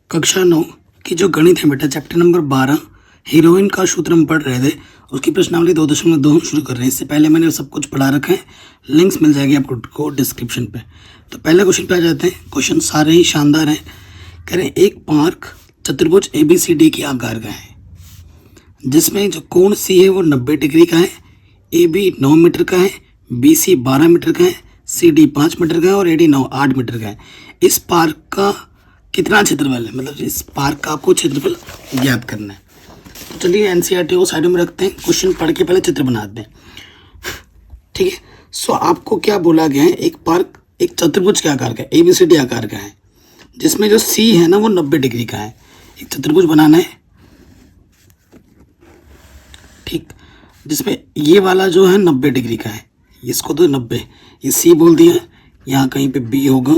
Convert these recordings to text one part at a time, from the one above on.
कक्षा 9 की जो गणित है बेटा, चैप्टर नंबर 12 हीरोइन का सूत्र हम पढ़ रहे थे। उसकी प्रश्नावली 2.2 हम शुरू कर रहे हैं। इससे पहले मैंने सब कुछ पढ़ा रखा है, लिंक्स मिल जाएगी आपको डिस्क्रिप्शन पे। तो पहले क्वेश्चन पे आ जाते हैं। क्वेश्चन सारे ही शानदार हैं। कह रहे हैं एक पार्क चतुर्भुज ABCD के आकार का है, जिसमें जो कोण C है वो 90 डिग्री का है, AB 9 मीटर का है, BC 12 मीटर का है, CD 5 मीटर का है और AD 8 मीटर का है। इस पार्क का कितना क्षेत्रफल है, मतलब इस पार्क का आपको क्षेत्रफल ज्ञात करना है। तो चलिए NCERT को साइड में रखते हैं, क्वेश्चन पढ़ के पहले चित्र बनाते हैं। ठीक है। सो आपको क्या बोला गया है, एक पार्क एक चतुर्भुज के आकार का है, ABCD आकार का है, जिसमें जो C है ना वो 90 डिग्री का है। एक चतुर्भुज बनाना है, ठीक, जिसमें ये वाला जो है 90 डिग्री का है, इसको तो 90, ये C बोल दिया, यहाँ कहीं पे B होगा,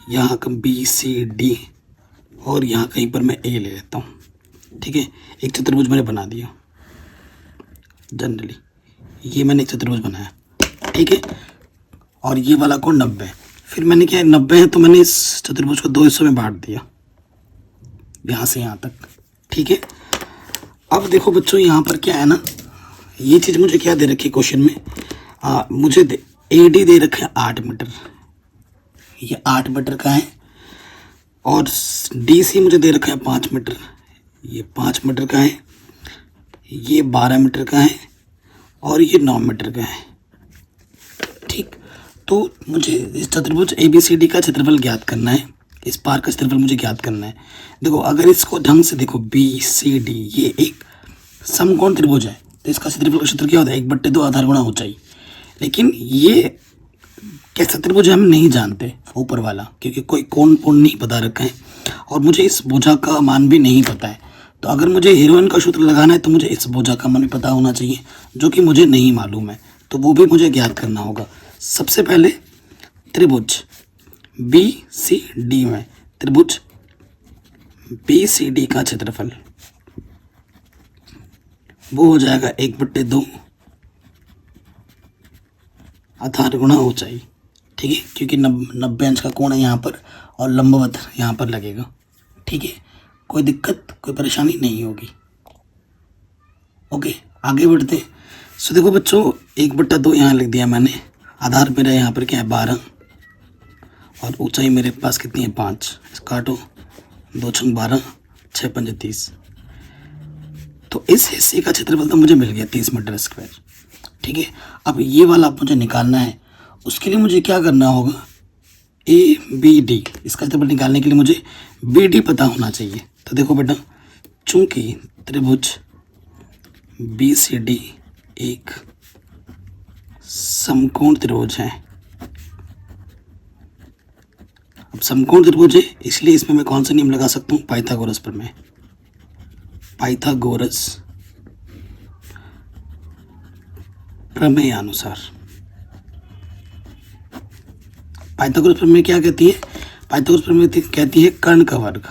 यहाँ का BCD और यहाँ कहीं पर मैं A ले लेता हूँ। ठीक है, एक चतुर्भुज मैंने बना दिया। जनरली ये मैंने एक चतुर्भुज बनाया, ठीक है, और ये वाला कोण 90 है। फिर मैंने क्या 90 है तो मैंने इस चतुर्भुज को 2 हिस्सों में बांट दिया, यहाँ से यहाँ तक। ठीक है। अब देखो बच्चों, यहाँ पर क्या है ना, ये चीज़ मुझे क्या दे रखी है क्वेश्चन में, मुझे AD दे रखा है 8 मीटर, ये 8 मीटर का है, और DC मुझे दे रखा है 5 मीटर, ये 5 मीटर का है, ये 12 मीटर का है और ये 9 मीटर का है। ठीक, तो मुझे इस चतुर्भुज ABCD का क्षेत्रफल ज्ञात करना है, इस पार्क का क्षेत्रफल मुझे ज्ञात करना है। देखो अगर इसको ढंग से देखो, BCD ये एक समकोण त्रिभुज है, तो इसका क्षेत्रफल का क्षेत्र क्या होता है, 1/2 आधार गुणा ऊंचाई। लेकिन ये कैसा त्रिभुज है हम नहीं जानते, ऊपर वाला, क्योंकि कोई कोण नहीं बता रखा है और मुझे इस भुजा का मान भी नहीं पता है। तो अगर मुझे हीरोइन का सूत्र लगाना है तो मुझे इस भुजा का मान भी पता होना चाहिए, जो कि मुझे नहीं मालूम है, तो वो भी मुझे ज्ञात करना होगा। सबसे पहले त्रिभुज BCD में त्रिभुज BCD का क्षेत्रफल वो हो जाएगा 1/2 आधार गुणा ऊंचाई। ठीक है, क्योंकि 90 अंश का कोण है यहाँ पर और लंबवत यहाँ पर लगेगा। ठीक है, कोई दिक्कत कोई परेशानी नहीं होगी। ओके, आगे बढ़ते हैं। सो देखो बच्चों, 1/2 यहाँ लिख दिया मैंने, आधार मेरा यहाँ पर क्या है 12 और ऊंचाई मेरे पास कितनी है 5, काटो 2 × 12 6 × 5 = 30। तो इस हिस्से का क्षेत्रफल तो मुझे मिल गया 30 मीटर स्क्वायर। ठीक है, अब ये वाला मुझे निकालना है, उसके लिए मुझे क्या करना होगा, ABD, इसका क्षेत्रफल निकालने के लिए मुझे BD पता होना चाहिए। तो देखो बेटा, चूंकि त्रिभुज BCD एक समकोण त्रिभुज है, अब समकोण त्रिभुज है इसलिए इसमें मैं कौन सा नियम लगा सकता हूँ, पाइथागोरस प्रमेय। पाइथागोरस प्रमेय अनुसार, पाइथागोरस प्रमेय क्या कहती है, पाइथागोरस प्रमेय कहती है कर्ण का वर्ग।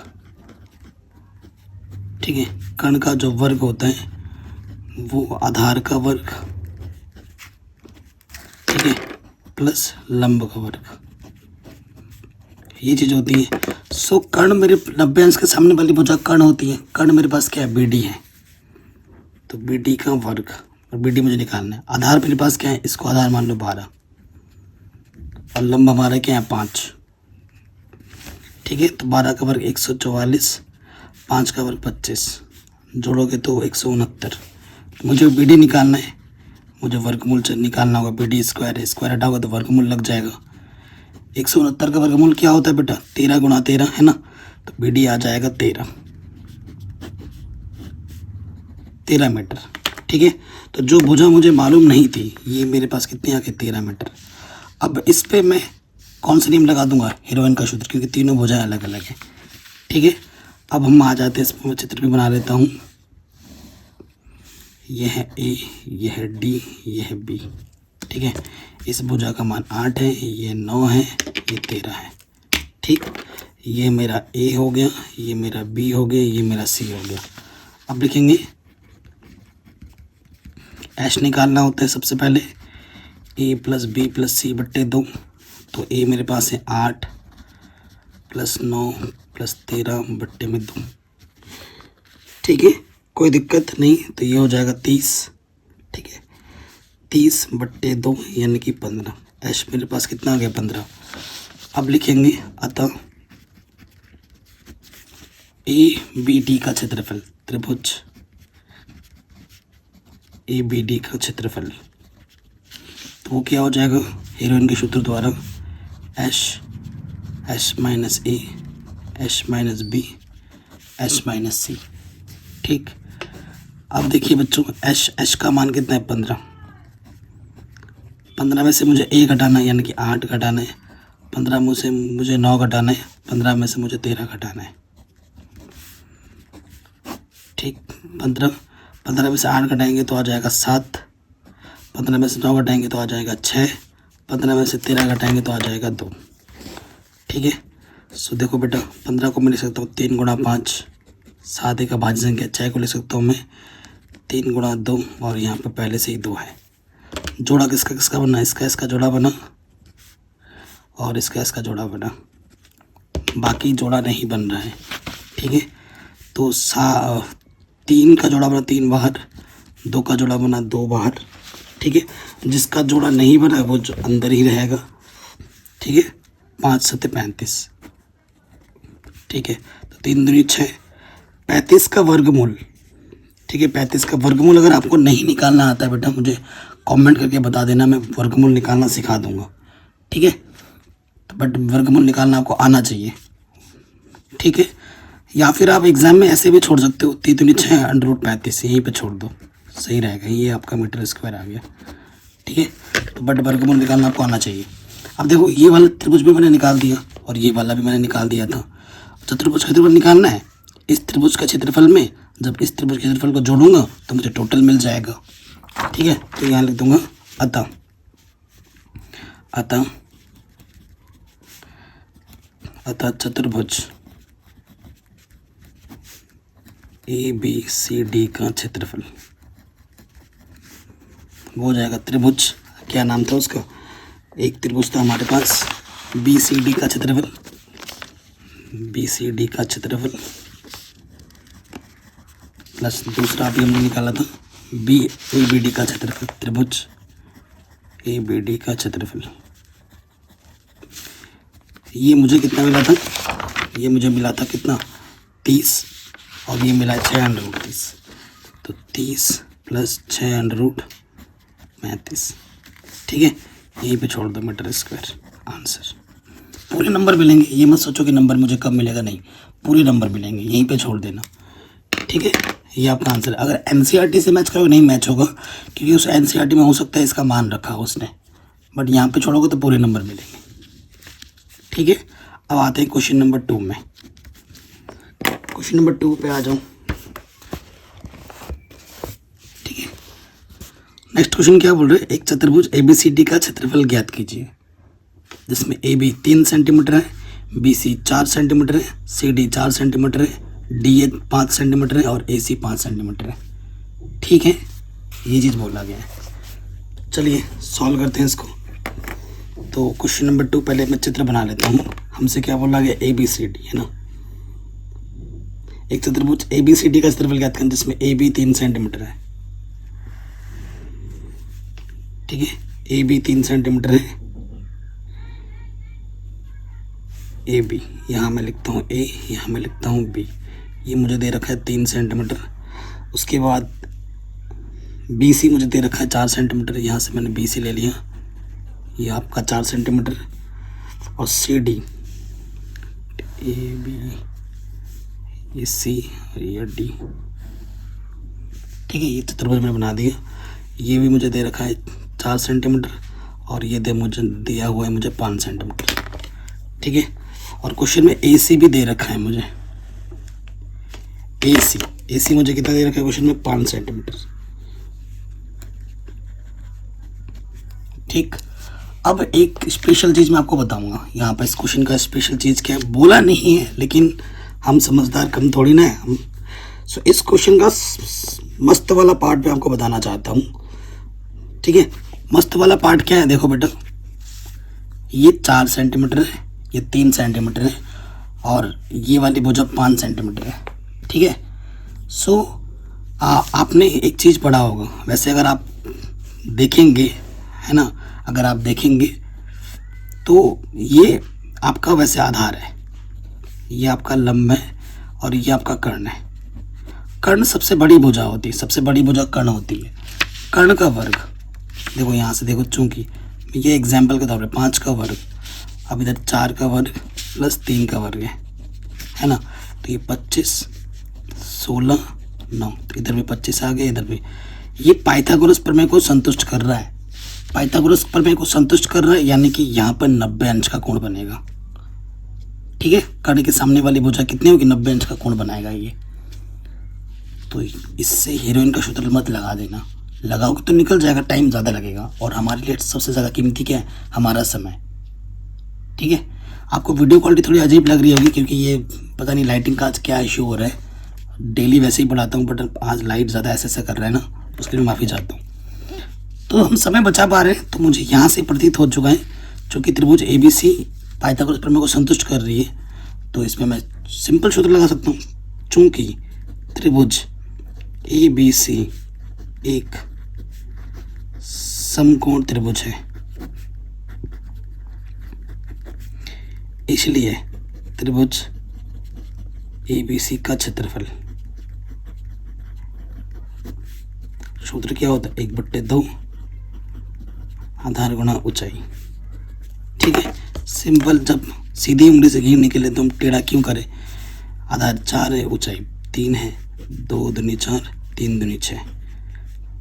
ठीक है, कर्ण का जो वर्ग होता है वो आधार का वर्ग, ठीक है, प्लस लंब का वर्ग, ये चीज होती है। सो कर्ण मेरे 90 अंश के सामने वाली भुजा कर्ण होती है, कर्ण मेरे पास क्या है BD है, तो BD का वर्ग, और BD मुझे निकालना है। आधार मेरे पास क्या है, इसको आधार मान लो 12 और लंब हमारा क्या है 5। ठीक है, तो 12 का वर्ग 144, 5 का वर्ग 25, जोड़ोगे तो 169। मुझे BD निकालना है, मुझे वर्गमूल निकालना होगा, BD स्क्वायर है, स्क्वायर हटाओगे तो वर्गमूल लग जाएगा। 169 का वर्गमूल क्या होता है बेटा, 13 × 13 है ना, तो BD आ जाएगा 13 मीटर। ठीक है, तो जो भुजा मुझे मालूम नहीं थी, ये मेरे पास कितनी आ गई 13 मीटर। अब इस पे मैं कौन सा नियम लगा दूंगा, हीरोइन का सूत्र, क्योंकि तीनों भुजाएं अलग अलग हैं। ठीक है, अब हम आ जाते हैं, इस पर मैं चित्र भी बना लेता हूँ। यह है A, यह है D, यह है B। ठीक है, इस भुजा का मान 8 है, ये 9 है, ये 13 है। ठीक, ये मेरा A हो गया, ये मेरा B हो गया, ये मेरा C हो गया। अब लिखेंगे, H निकालना होता है सबसे पहले, A + B + C/2, तो A मेरे पास है 8 + 9 प्लस 13/2। ठीक है, कोई दिक्कत नहीं। तो ये हो जाएगा 30। ठीक है, 30/2 यानी कि 15। एश मेरे पास कितना आ गया? 15। अब लिखेंगे अतः ABD का क्षेत्रफल, त्रिभुज ABD का क्षेत्रफल, तो वो क्या हो जाएगा? हीरोइन के सूत्र द्वारा एश माइनस ए, एश माइनस बी, एश माइनस सी। ठीक, अब देखिए बच्चों, एश का मान कितना है? 15। 15 में से मुझे ए घटाना है, यानी कि 8 घटाना है। 15 में से मुझे 9 घटाना है। 15 में से मुझे 13 घटाना है। ठीक, 15 में से 8 घटाएंगे तो आ जाएगा 7। 15 में से 9 घटाएंगे तो आ जाएगा 6। 15 में से 13 घटाएंगे तो आ जाएगा 2। ठीक है, सो देखो बेटा, 15 को मैं लिख सकता हूँ 3 गुणा 5, 7 एक अभाज्य संख्या। 6 को लिख सकता हूँ मैं 3 गुणा 2, और यहाँ पे पहले से ही 2 है। जोड़ा किसका किसका बना? इसका जोड़ा बना, और इसका जोड़ा बना, बाकी जोड़ा नहीं बन रहा है। ठीक है, तो 3 का जोड़ा बना 3 बाहर, 2 का जोड़ा बना 2 बाहर। ठीक है, जिसका जोड़ा नहीं बना वो जो अंदर ही रहेगा। ठीक है, 5 7 35। ठीक है, तो 3 दूनी 6। 35 का वर्गमूल। ठीक है, 35 का वर्गमूल अगर आपको नहीं निकालना आता है बेटा, मुझे कमेंट करके बता देना, मैं वर्गमूल निकालना सिखा दूंगा। ठीक है, तो बट वर्गमूल निकालना आपको आना चाहिए। ठीक है, या फिर आप एग्जाम में ऐसे भी छोड़ सकते हो, 3 दूनी 6 √35 यहीं पे छोड़ दो, सही रहेगा। ये आपका मीटर स्क्वायर आ गया। ठीक है, तो बट वर्गमूल निकालना आपको आना चाहिए। अब देखो, ये वाला त्रिभुज भी मैंने निकाल दिया और ये वाला भी मैंने निकाल दिया था। चतुर्भुज का क्षेत्रफल निकालना है। इस त्रिभुज का क्षेत्रफल में जब इस त्रिभुज के क्षेत्रफल को जोड़ूंगा तो मुझे टोटल मिल जाएगा। ठीक है, तो यहाँ लिख दूंगा अतः चतुर्भुज ABCD का क्षेत्रफल वो हो जाएगा त्रिभुज, क्या नाम था उसका? एक त्रिभुज था हमारे पास BCD का क्षेत्रफल, BCD का क्षेत्रफल प्लस दूसरा अभी हमने निकाला था ABD का क्षेत्रफल, त्रिभुज ABD का क्षेत्रफल। ये मुझे कितना मिला था? ये मुझे मिला था कितना? 30, और ये मिला 6√30। तो 30 प्लस 6√35। ठीक है, यहीं पे छोड़ दो मीटर स्क्वायर आंसर। पूरे नंबर मिलेंगे, ये मत सोचो कि नंबर मुझे कब मिलेगा, नहीं, पूरे नंबर मिलेंगे, यहीं पे छोड़ देना। ठीक है, ये आपका आंसर है। अगर NCERT से मैच करोगे नहीं मैच होगा, क्योंकि उस NCERT में हो सकता है इसका मान रखा हो उसने, बट यहाँ पे छोड़ोगे तो पूरे नंबर मिलेंगे। ठीक है, अब आते हैं क्वेश्चन नंबर 2 में। क्वेश्चन नंबर 2 पे आ जाऊँ। ठीक है, नेक्स्ट क्वेश्चन क्या बोल रहे हैं? एक चतुर्भुज ABCD का क्षेत्रफल ज्ञात कीजिए, जिसमें AB 3 सेंटीमीटर है, BC 4 सेंटीमीटर है, CD 4 सेंटीमीटर है, DA 5 सेंटीमीटर है और AC 5 सेंटीमीटर है। ठीक है, ये चीज़ बोला गया है। चलिए सॉल्व करते हैं इसको। तो क्वेश्चन नंबर 2 पहले मैं चित्र बना लेता हूँ। हमसे क्या बोला गया? ABCD है ना, एक चतुर्भुज ABCD का क्षेत्रफल ज्ञात करें जिसमें AB 3 सेंटीमीटर है। ठीक है, AB 3 सेंटीमीटर है। AB यहाँ मैं लिखता हूँ A, यहाँ मैं लिखता हूँ B। ये मुझे दे रखा है 3 सेंटीमीटर। उसके बाद BC मुझे दे रखा है 4 सेंटीमीटर, यहाँ से मैंने BC ले लिया, ये आपका 4 सेंटीमीटर। और CD AB, ये C और ये D। ठीक है, ये चतुर्भुज मैंने बना दिया। ये भी मुझे दे रखा है 4 सेंटीमीटर और ये मुझे दिया हुआ है मुझे 5 सेंटीमीटर। ठीक है, और क्वेश्चन में AC भी दे रखा है मुझे। AC मुझे कितना दे रखा है क्वेश्चन में? 5 सेंटीमीटर। ठीक, अब एक स्पेशल चीज़ मैं आपको बताऊंगा यहाँ पर। इस क्वेश्चन का स्पेशल चीज़ क्या है बोला नहीं है, लेकिन हम समझदार कम थोड़ी ना है हम। सो इस क्वेश्चन का मस्त वाला पार्ट मैं आपको बताना चाहता हूँ। ठीक है, मस्त वाला पार्ट क्या है? देखो बेटा, ये 4 सेंटीमीटर है, ये 3 सेंटीमीटर है, और ये वाली भुजा 5 सेंटीमीटर है। ठीक है। सो आपने एक चीज़ पढ़ा होगा, वैसे अगर आप देखेंगे, है ना, अगर आप देखेंगे तो ये आपका वैसे आधार है, ये आपका लंब है और ये आपका कर्ण है। कर्ण सबसे बड़ी भुजा होती है, सबसे बड़ी भुजा कर्ण होती है। कर्ण का वर्ग देखो, यहाँ से देखो, चूंकि ये एग्जाम्पल के तौर पे 5 का वर्ग, अब इधर 4 का वर्ग प्लस 3 का वर्ग है ना, तो ये 25, 16, 9, तो इधर भी 25 आ गए, इधर भी। ये पाइथागोरस प्रमेय को संतुष्ट कर रहा है, पाइथागोरस प्रमेय को संतुष्ट कर रहा है, यानी कि यहाँ पर 90 अंश का कोण बनेगा। ठीक है। कर्ण के सामने वाली भुजा कितनी होगी, 90 अंश का कोण बनाएगा ये। तो इससे हीरोइन का सूत्र मत लगा देना, लगाओगे तो निकल जाएगा, टाइम ज़्यादा लगेगा, और हमारे लिए सबसे ज़्यादा कीमती क्या है, हमारा समय। ठीक है। आपको वीडियो क्वालिटी थोड़ी अजीब लग रही होगी, क्योंकि ये पता नहीं लाइटिंग का आज क्या इशू हो रहा है। डेली वैसे ही पढ़ाता हूँ, बट आज लाइट ज़्यादा ऐसे कर रहा है ना, उसके लिए माफ़ी चाहता हूँ। तो हम समय बचा पा रहे हैं, तो मुझे यहाँ से प्रतीत हो चुका है, चूँकि त्रिभुज ABC पाइथागोरस प्रमेय को संतुष्ट कर रही है, तो इसमें मैं सिंपल सूत्र लगा सकता हूँ। चूँकि त्रिभुज ABC एक समकोण त्रिभुज है, इसलिए त्रिभुज ABC का क्षेत्रफल, सूत्र क्या होता है, 1/2 आधार गुणा ऊंचाई। ठीक है। सिंपल, जब सीधी उंगली से गिरने के लिए तो हम टेढ़ा क्यों करें, आधार 4 है, ऊंचाई 3 है, 2 दूनी 4, 3 दूनी 6,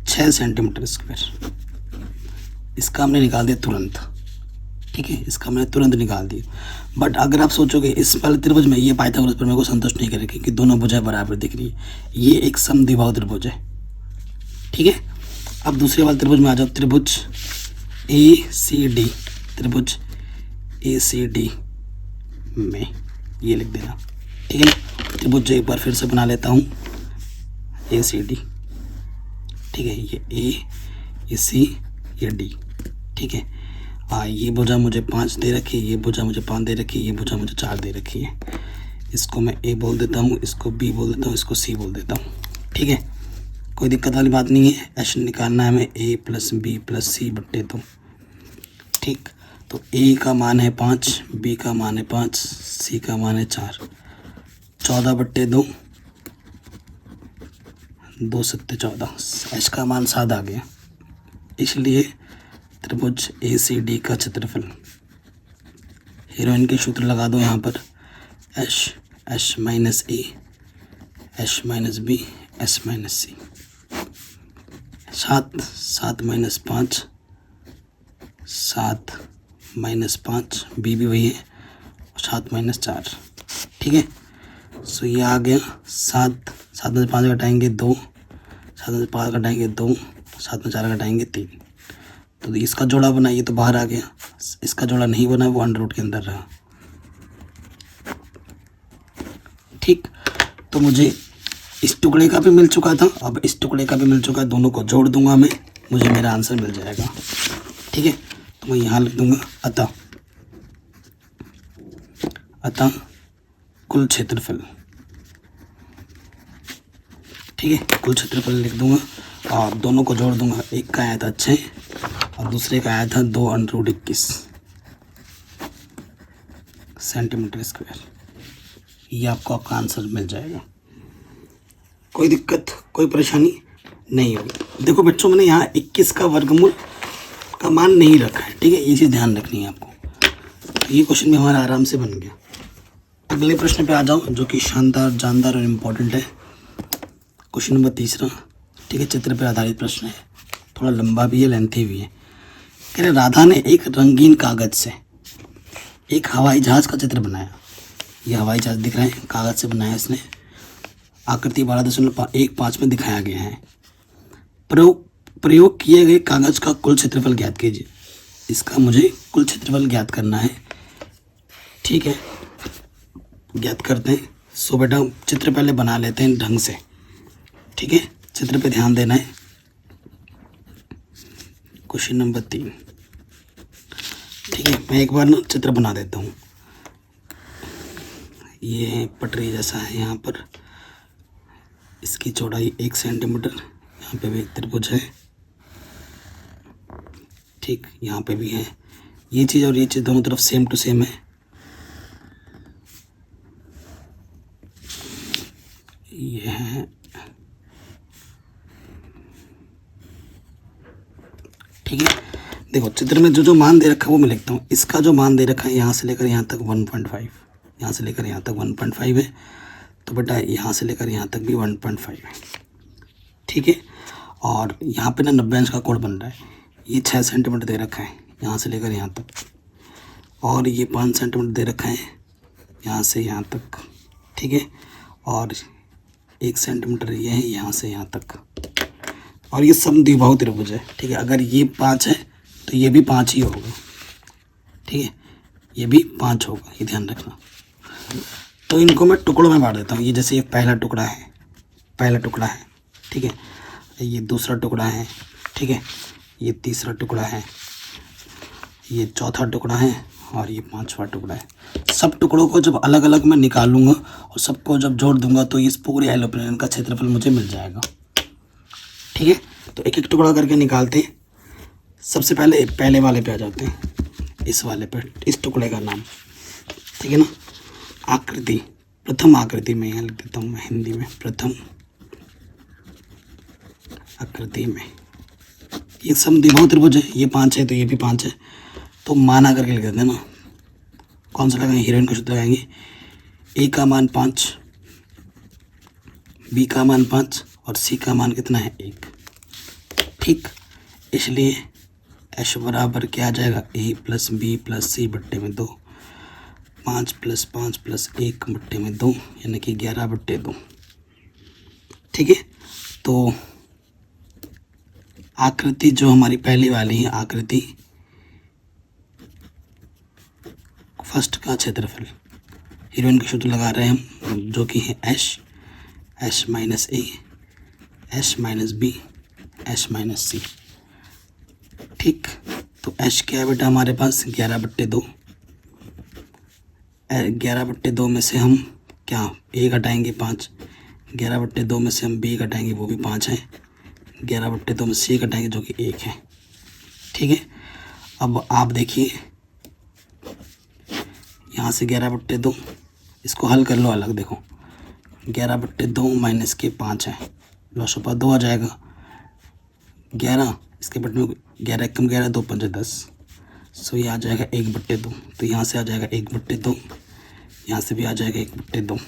6 सेंटीमीटर स्क्वायर। इसका हमने निकाल दिया तुरंत। ठीक है, इसका हमने तुरंत निकाल दिया। बट अगर आप सोचोगे इस वाले त्रिभुज में ये पाइथागोरस प्रमेय को संतुष्ट नहीं करेगी, क्योंकि दोनों भुजाएं बराबर दिख रही है, ये एक समद्विबाहु त्रिभुज है। ठीक है। अब दूसरे वाले त्रिभुज में आ जाओ, त्रिभुज ACD, त्रिभुज ACD में ये लिख देना। ठीक है ना। त्रिभुज एक बार फिर से बना लेता हूँ, ACD। ठीक है, ये A, ये C, ये D। ठीक है। ये भुजा मुझे 5 दे रखी है, ये भुजा मुझे 5 दे रखी है, ये भुजा मुझे 4 दे रखी है। इसको मैं A बोल देता हूँ, इसको B बोल देता हूँ, इसको C बोल देता हूँ। ठीक है, कोई दिक्कत वाली बात नहीं है। एश निकालना है हमें A + B + C/2। ठीक, तो A का मान है 5, B का मान है 5, C का मान है 4, 14/2, 2 7 14, एच का मान 7 आ गया। इसलिए त्रिभुज ACD का क्षेत्रफल, हीरोइन के सूत्र लगा दो यहाँ पर, H H minus A, H minus B, H minus C। 7 7 - 5, 7 - 5, B भी वही है, 7 - 4। ठीक है। सो ये आ गया 7 7 में से 5 घटाएंगे 2, 7 में से 5 घटाएंगे 2, 7 में 4 घटाएंगे 3। तो इसका जोड़ा बना, ये तो बाहर आ गया। इसका जोड़ा नहीं बना, वो अंडर रूट के अंदर रहा। ठीक, तो मुझे इस टुकड़े का भी मिल चुका था, अब इस टुकड़े का भी मिल चुका है, दोनों को जोड़ दूंगा मैं, मुझे मेरा आंसर मिल जाएगा। ठीक है, तो मैं यहाँ लिख दूंगा अतः कुल क्षेत्रफल। ठीक है, कुल क्षेत्रफल लिख दूंगा और दोनों को जोड़ दूंगा। एक का आया था 6 और दूसरे का आया था 2√21 सेंटीमीटर स्क्वायर। ये आपको आंसर मिल जाएगा। कोई दिक्कत, कोई परेशानी नहीं होगी। देखो बच्चों, मैंने यहाँ 21 का वर्गमूल का मान नहीं रखा है। ठीक है, ये चीज़ ध्यान रखनी है आपको। ये क्वेश्चन भी हमारा आराम से बन गया। अगले प्रश्न पे आ जाओ, जो कि शानदार, जानदार और इम्पोर्टेंट है। Question number 3। ठीक है, चित्र पर आधारित प्रश्न है, थोड़ा लंबा भी है, लेंथी भी है। कह रहे राधा ने एक रंगीन कागज से एक हवाई जहाज़ का चित्र बनाया। ये हवाई जहाज़ दिख रहा है, कागज से बनाया इसने। आकृति 12.15 में दिखाया गया है। प्रयोग किए गए कागज का कुल क्षेत्रफल ज्ञात कीजिए। इसका मुझे कुल क्षेत्रफल ज्ञात करना है। ठीक है, ज्ञात करते हैं। सो बेटा, चित्र पहले बना लेते हैं ढंग से। ठीक है, चित्र पे ध्यान देना है। Question number 3। ठीक है, मैं एक बार ना चित्र बना देता हूँ। ये है पटरी जैसा है यहाँ पर, इसकी चौड़ाई 1 सेंटीमीटर, यहाँ पे भी एक त्रिभुज है, ठीक, यहाँ पे भी है। ये चीज़ और ये चीज़ दोनों तरफ सेम टू सेम है। ये है, ठीक है। देखो चित्र में जो जो मान दे रखा है वो मैं लिखता हूँ। इसका जो मान दे रखा है यहाँ से लेकर यहाँ तक 1.5, यहाँ से लेकर यहाँ तक 1.5 है, तो बेटा यहाँ से लेकर यहाँ तक भी 1.5 है, ठीक है। और यहाँ पे ना 90 अंश का कोण बन रहा है। ये 6 सेंटीमीटर दे रखा है यहाँ से लेकर यहाँ तक, और ये 5 सेंटीमीटर दे रखा है यहाँ से यहाँ तक, ठीक है। और 1 सेंटीमीटर ये है यहाँ से यहाँ तक, और ये समद्विबाहु त्रिभुज है, ठीक है। अगर ये 5 है तो ये भी 5 ही होगा, ठीक है, ये भी 5 होगा, ये ध्यान रखना। तो इनको मैं टुकड़ों में बांट देता हूँ। ये जैसे ये पहला टुकड़ा है, पहला टुकड़ा है, ठीक है, ये दूसरा टुकड़ा है, ठीक है, ये तीसरा टुकड़ा है, ये चौथा टुकड़ा है, और ये 5वां टुकड़ा है। सब टुकड़ों को जब अलग अलग मैं निकालूंगा और सबको जब जोड़ दूंगा तो इस पूरे एलोप्लेन का क्षेत्रफल मुझे मिल जाएगा, ठीक है। तो एक एक टुकड़ा करके निकालते हैं। सबसे पहले पहले वाले पे आ जाते हैं, इस वाले पे, इस टुकड़े का नाम, ठीक है ना, आकृति, प्रथम आकृति में यहाँ लिख देता हूँ मैं हिंदी में, प्रथम आकृति में। ये समद्विबाहु त्रिभुज है, ये 5 है तो ये भी 5 है, तो माना करके लिख देते हैं ना। कौन सा लगाएंगे, हीरोइन का सूत्र लगाएंगे। ए का मान 5, बी का मान 5 और सी का मान कितना है 1, ठीक। इसलिए एश बराबर क्या आ जाएगा, ए प्लस बी प्लस सी बट्टे में 2, 5 + 5 + 1 बट्टे में 2, यानी कि 11/2, ठीक है। तो आकृति जो हमारी पहली वाली है, आकृति फर्स्ट का क्षेत्रफल, हीरोइन का सूत्र लगा रहे हैं हम, जो कि है एश, एश माइनस ए, एश माइनस बी, एश माइनस सी, ठीक। तो एश क्या है बेटा हमारे पास 11/2, 11/2 में से हम क्या ए घटाएंगे 5, 11/2 में से हम बी घटाएंगे वो भी 5 है, 11/2 में सी घटाएंगे जो कि 1 है, ठीक है। अब आप देखिए यहाँ से 11/2, इसको हल कर लो अलग, देखो 11/2 माइनस के 5 है, लॉस ऊपर 2 आ जाएगा, 11 इसके बट में 11 कम 11 2 5 10, सो ये आ जाएगा 1/2। तो यहाँ से आ जाएगा 1/2, यहाँ से भी आ जाएगा 1/2,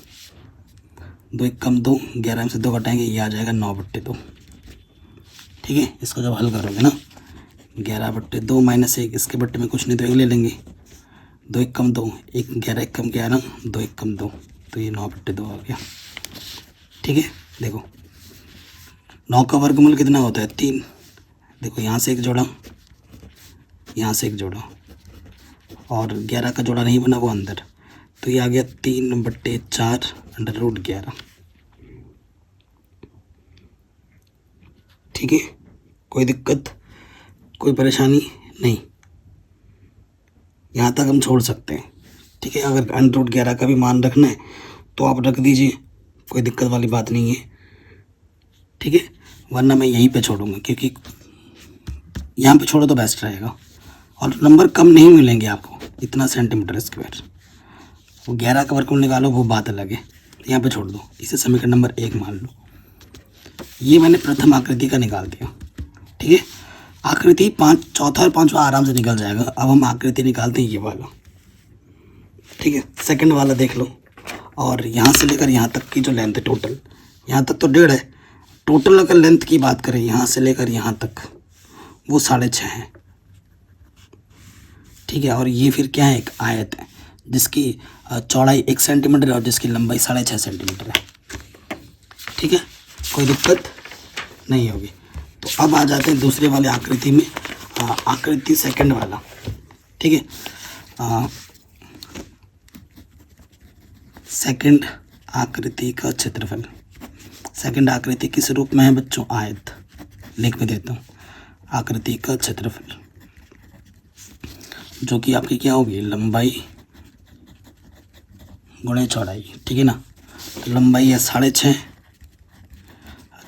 2 1 कम 2, 11 में से 2 घटाएंगे, ये आ जाएगा 9/2, ठीक है। इसको जब हल करोगे ना, 11/2 माइनस 1, इसके बट्टे में कुछ नहीं तो 1 ले लेंगे, 2 1 कम 2, 1 11 1 कम 11, 2 1 कम 2, तो ये 9/2 हो गया, ठीक है। देखो 9 का वर्गमूल कितना होता है 3, देखो यहाँ से एक जोड़ा, यहाँ से एक जोड़ा, और 11 का जोड़ा नहीं बना वो अंदर, तो ये आ गया 3/4 √11, ठीक है। कोई दिक्कत, कोई परेशानी नहीं, यहाँ तक हम छोड़ सकते हैं, ठीक है। अगर √11 का भी मान रखना है तो आप रख दीजिए, कोई दिक्कत वाली बात नहीं है, ठीक है। वरना मैं यहीं पे छोड़ूंगा, क्योंकि यहाँ पे छोड़ो तो बेस्ट रहेगा, और नंबर कम नहीं मिलेंगे आपको, इतना सेंटीमीटर स्क्वायर। वो 11 का वर्गमूल निकालो वो बात अलग है, यहाँ पे छोड़ दो, इसे समीकरण नंबर 1 मान लो। ये मैंने प्रथम आकृति का निकाल दिया, ठीक है। आकृति 5, चौथा और 5वां आराम से निकल जाएगा। अब हम आकृति निकालते हैं ये वाला, ठीक है। सेकंड वाला देख लो, और यहाँ से लेकर यहाँ तक की जो लेंथ है टोटल, यहाँ तक तो 1.5 है, टोटल अगर लेंथ की बात करें यहाँ से लेकर यहाँ तक वो 6.5 है, ठीक है। और ये फिर क्या है, एक आयत है जिसकी चौड़ाई 1 सेंटीमीटर है और जिसकी लंबाई 6.5 सेंटीमीटर है, ठीक है। कोई दिक्कत नहीं होगी। तो अब आ जाते हैं दूसरे वाले आकृति में, आकृति सेकंड वाला, ठीक है। सेकंड आकृति का क्षेत्रफल, सेकंड आकृति किस रूप में है बच्चों, आयत, लिख भी देता हूँ, आकृति का क्षेत्रफल जो कि आपकी क्या होगी, लंबाई गुणे चौड़ाई, ठीक है ना। तो लंबाई है 6.5,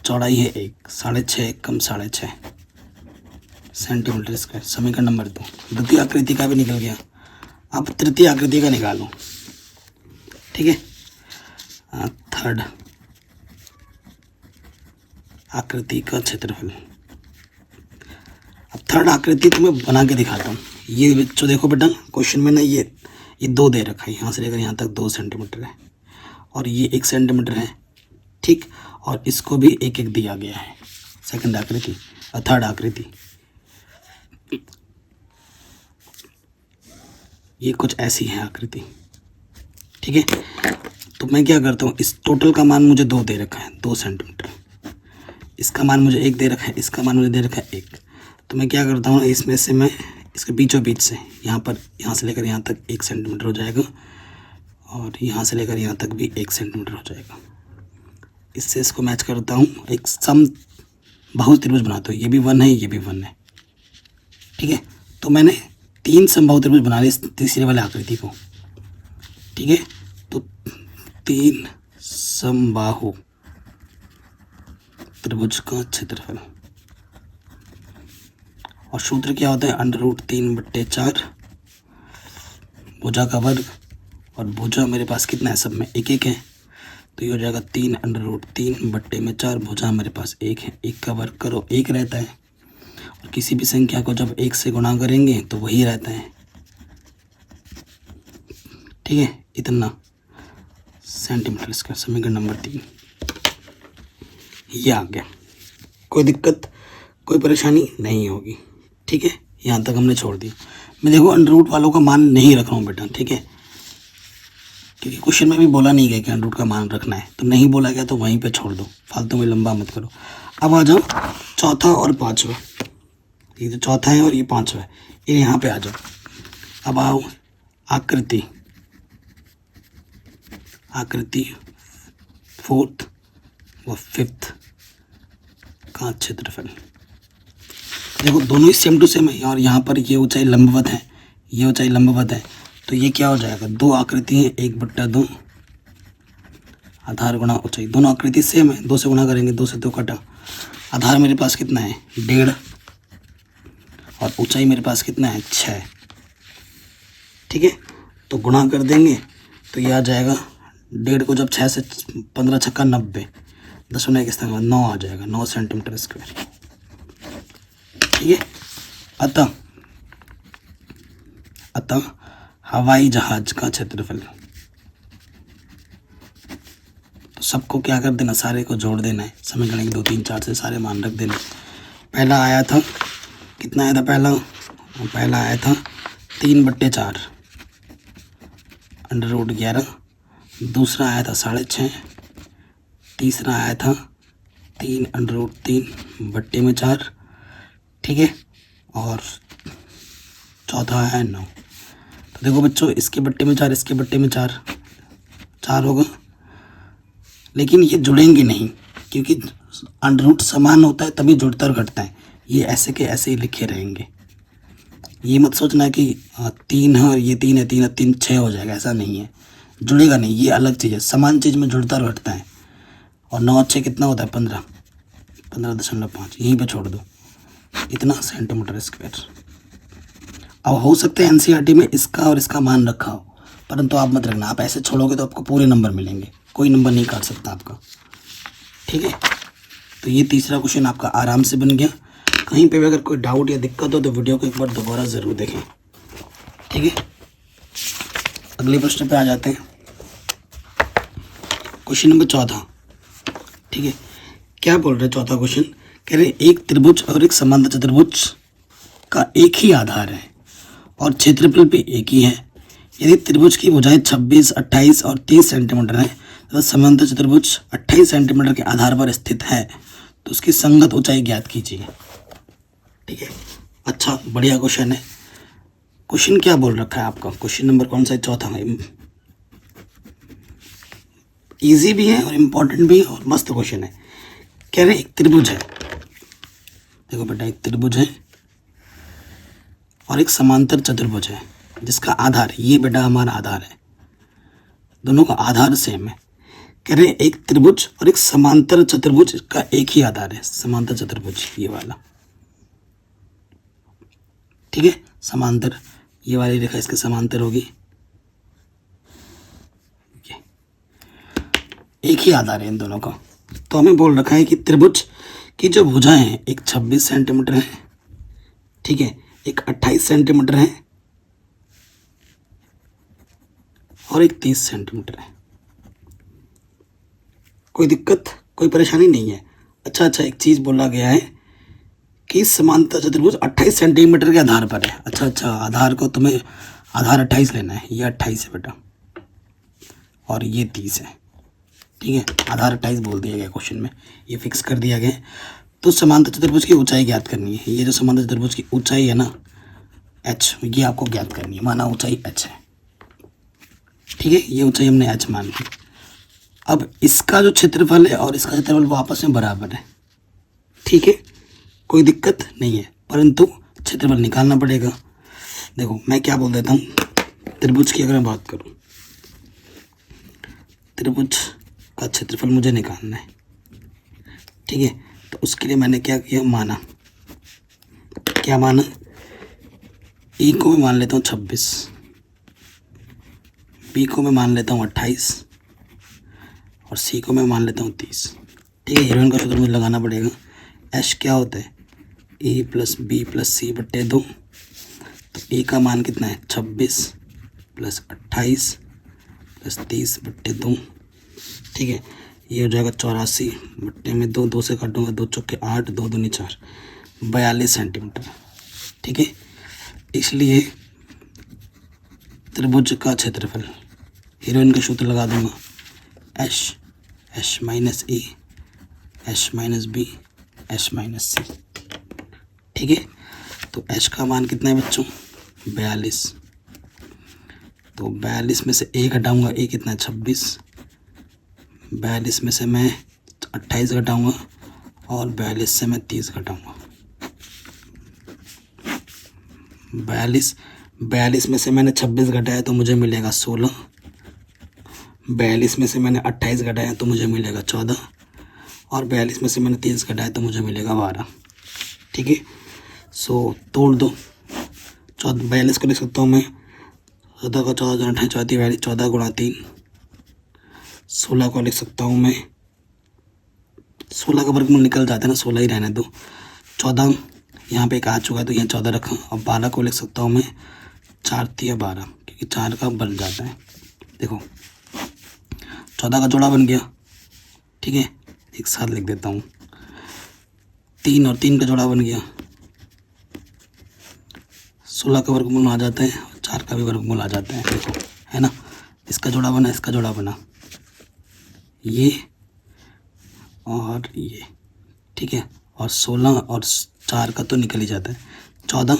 चौड़ाई है 1, 6.5 कम 6.5 सेंटीमीटर स्क्वायर। समीकरण नंबर 2। द्वितीय आकृति का भी निकल गया। अब तृतीय आकृति का निकालो, ठीक है। थर्ड आकृति का क्षेत्रफल। अब थर्ड आकृति तो मैं बना के दिखाता हूँ। ये बच्चों देखो बेटा, क्वेश्चन में ना ये 2 दे रखा है, यहाँ से लेकर यहाँ तक 2 सेंटीमीटर है और ये 1 सेंटीमीटर है, ठीक। और इसको भी 1-1 दिया गया है। सेकंड आकृति, थर्ड आकृति ये कुछ ऐसी है आकृति, ठीक है। तो मैं क्या करता हूँ, इस टोटल का मान मुझे 2 दे रखा है, 2 सेंटीमीटर। इसका मान मुझे 1 दे रखा है, इसका मान मुझे दे रखा है 1। तो मैं क्या करता हूँ, इसमें से मैं इसके बीचों बीच से यहाँ से लेकर यहाँ तक 1 सेंटीमीटर हो जाएगा और यहाँ से लेकर यहाँ तक भी 1 सेंटीमीटर हो जाएगा। इससे इसको मैच करता हूँ, एक सम बहु त्रिभुज बनाता हूँ। ये भी 1 है, ये भी 1 है, ठीक है। तो मैंने 3 समबाहु त्रिभुज बना लिए तीसरे वाले आकृति को, ठीक है। तो 3 समबाहु त्रिभुज का क्षेत्रफल और सूत्र क्या होता है, √3/4 भुजा का वर्ग। और भुजा मेरे पास कितना है, सब में 1-1 है, तो ये हो जाएगा 3√3/4। भुजा मेरे पास 1 है, 1 का वर्ग करो 1 रहता है। और किसी भी संख्या को जब 1 से गुणा करेंगे तो वही रहता है, ठीक है। इतना सेंटीमीटर स्क्वायर। समीकरण नंबर 3 ये आ गया। कोई दिक्कत, कोई परेशानी नहीं होगी, ठीक है। यहाँ तक हमने छोड़ दिया। मैं देखो अंडर वालों का मान नहीं रख रहा हूँ बेटा, ठीक है, क्योंकि क्वेश्चन में भी बोला नहीं गया कि अंडर का मान रखना है, तो नहीं बोला गया तो वहीं पे छोड़ दो, फालतू में लंबा मत करो। अब आ जाओ चौथा और पाँचवा। ये तो चौथा है और ये पाँचवा है, ये यहाँ पे आ जाओ। अब आओ आकृति फोर्थ व फिफ्थ का क्षेत्रफल। देखो दोनों ही सेम टू सेम है और यहाँ पर ये ऊंचाई लंबवत है, ये ऊंचाई लंबवत है, तो ये क्या हो जाएगा, 2 आकृति है, 1/2 आधार गुणा ऊंचाई। दोनों आकृति सेम है, 2 से गुणा करेंगे, 2 से 2 कटा। आधार मेरे पास कितना है 1.5 और ऊंचाई मेरे पास कितना है 6, ठीक है। तो गुणा कर देंगे तो ये आ जाएगा 1.5 को जब 6 से 15 छक्का 90, 10 गुना किस तरह 9 आ जाएगा, 9 सेंटीमीटर स्क्वायर, ठीक है। अतः हवाई जहाज का क्षेत्रफल। तो सबको क्या कर देना, सारे को जोड़ देना है। समीकरण 1 2 3 4 से सारे मान रख देना। पहला आया था, कितना आया था पहला आया था 3/4 √11। दूसरा आया था 6.5। तीसरा आया था 3√3/4, ठीक है। और चौथा आया 9। तो देखो बच्चों, इसके बट्टे में 4, इसके बट्टे में 4 होगा, लेकिन ये जुड़ेंगे नहीं, क्योंकि अंडर समान होता है तभी जुड़ता और घटता है। ये ऐसे के ऐसे ही लिखे रहेंगे। ये मत सोचना कि 3 है और ये 3 है, 3 है 3 6 हो जाएगा, ऐसा नहीं है, जुड़ेगा नहीं, ये अलग चीज़ है। समान चीज़ में जुड़ता और घटता है। और 9 6 कितना होता है 15.5, यहीं पे छोड़ दो, इतना सेंटीमीटर स्क्वायर। अब हो सकता है एनसीईआरटी में इसका और इसका मान रखा हो, परंतु आप मत रखना, आप ऐसे छोड़ोगे तो आपको पूरे नंबर मिलेंगे, कोई नंबर नहीं काट सकता आपका, ठीक है। तो ये तीसरा क्वेश्चन आपका आराम से बन गया। कहीं पे भी अगर कोई डाउट या दिक्कत हो तो वीडियो को एक बार दोबारा ज़रूर देखें, ठीक है। अगले प्रश्न पे आ जाते हैं। क्वेश्चन नंबर 14, ठीक है। क्या बोल रहे हैं चौथा क्वेश्चन, कह रहे एक त्रिभुज और एक समांतर चतुर्भुज का एक ही आधार है और क्षेत्रफल भी एक ही है। यदि त्रिभुज की भुजाएं 26, 28 और 30 सेंटीमीटर है तथा समांतर चतुर्भुज 28 सेंटीमीटर के आधार पर स्थित है, तो उसकी संगत ऊंचाई ज्ञात कीजिए, ठीक है। अच्छा, बढ़िया क्वेश्चन है। क्वेश्चन क्या बोल रखा है आपका, क्वेश्चन नंबर कौन सा है, चौथा है। इजी भी है और इम्पोर्टेंट भी है और मस्त क्वेश्चन है। कह रहे एक त्रिभुज है, देखो बेटा, एक त्रिभुज है और एक समांतर चतुर्भुज है जिसका आधार, ये बेटा हमारा आधार है, दोनों का आधार सेम है। कह रहे हैं एक त्रिभुज और एक समांतर चतुर्भुज का एक ही आधार है, समांतर चतुर्भुज ये वाला, ठीक है। समांतर, ये वाली रेखा इसके समांतर होगी, एक ही आधार है इन दोनों का। तो हमें बोल रखा है कि त्रिभुज की जो भुजाएं हैं एक 26 सेंटीमीटर है, ठीक है, एक 28 सेंटीमीटर है और एक 30 सेंटीमीटर है। कोई दिक्कत, कोई परेशानी नहीं है। अच्छा, एक चीज़ बोला गया है कि समांतर चतुर्भुज 28 सेंटीमीटर के आधार पर है। अच्छा, आधार को तुम्हें आधार 28 लेना है, ये 28 है बेटा और ये 30 है, ठीक है। आधार 28 बोल दिया गया क्वेश्चन में, ये फिक्स कर दिया गया है। तो समांतर चतुर्भुज की ऊंचाई ज्ञात करनी है। ये जो समांतर चतुर्भुज की ऊंचाई है ना h, ये आपको ज्ञात करनी है। माना ऊंचाई h है, ठीक है, ये ऊंचाई हमने h मान ली। अब इसका जो क्षेत्रफल है और इसका क्षेत्रफल वो आपस में बराबर है, ठीक है, कोई दिक्कत नहीं है, परंतु क्षेत्रफल निकालना पड़ेगा। देखो मैं क्या बोल देता हूँ, त्रिभुज की अगर मैं बात करूँ, त्रिभुज का क्षेत्रफल मुझे निकालना है, ठीक है। तो उसके लिए मैंने क्या किया, माना, क्या माना, ई को मैं मान लेता हूँ 26, बी को मैं मान लेता हूँ 28 और सी को मैं मान लेता हूँ 30, ठीक है। हीरोइन का सूत्र मुझे लगाना पड़ेगा। एच क्या होता है, ए प्लस बी प्लस सी बट्टे 2। तो ए का मान कितना है, 26 प्लस 28 प्लस 30 बट्टे 2, ठीक है। ये हो जाएगा 84 बट्टे में 2, 2 से काटूंगा, 2 चौके 8, 2 दूनी 4, 42 सेंटीमीटर, ठीक है। इसलिए त्रिभुज का क्षेत्रफल, हीरोइन का सूत्र लगा दूंगा, H minus A, H minus B, H minus C, ठीक है। तो एच का मान कितना है बच्चों, 42। तो 42 में से ए घटाऊंगा, ए कितना है 26, 42 में से मैं 28 घटाऊंगा और 42 से मैं 30 घटाऊंगा। 42 में से मैंने 26 घटाया तो मुझे मिलेगा 16, 42 में से मैंने 28 घटाया तो मुझे मिलेगा 14 और 42 में से मैंने 30 घटाया तो मुझे मिलेगा 12, ठीक है। सो तोड़ दो, 42 को लिख सकता हूँ मैं 14 का 14 28 चौथी 42, 14 गुणा 3, 16 को लिख सकता हूँ मैं, 16 का वर्गमूल निकल जाता है ना, 16 ही रहने दो। 14 यहाँ पे एक आ चुका है तो यहाँ 14 रखा। और 12 को लिख सकता हूँ मैं 4 तिया 12, क्योंकि 4 का बन जाता है। देखो 14 का जोड़ा बन गया, ठीक है, एक साथ लिख देता हूँ। 3 और 3 का जोड़ा बन गया, 16 का वर्गमूल आ जाता है और 4 का भी वर्गमूल आ जाता है, देखो है ना। इसका जोड़ा बना, इसका जोड़ा बना, ये और ये, ठीक है। और 16 और 4 का तो निकल ही जाता है, 14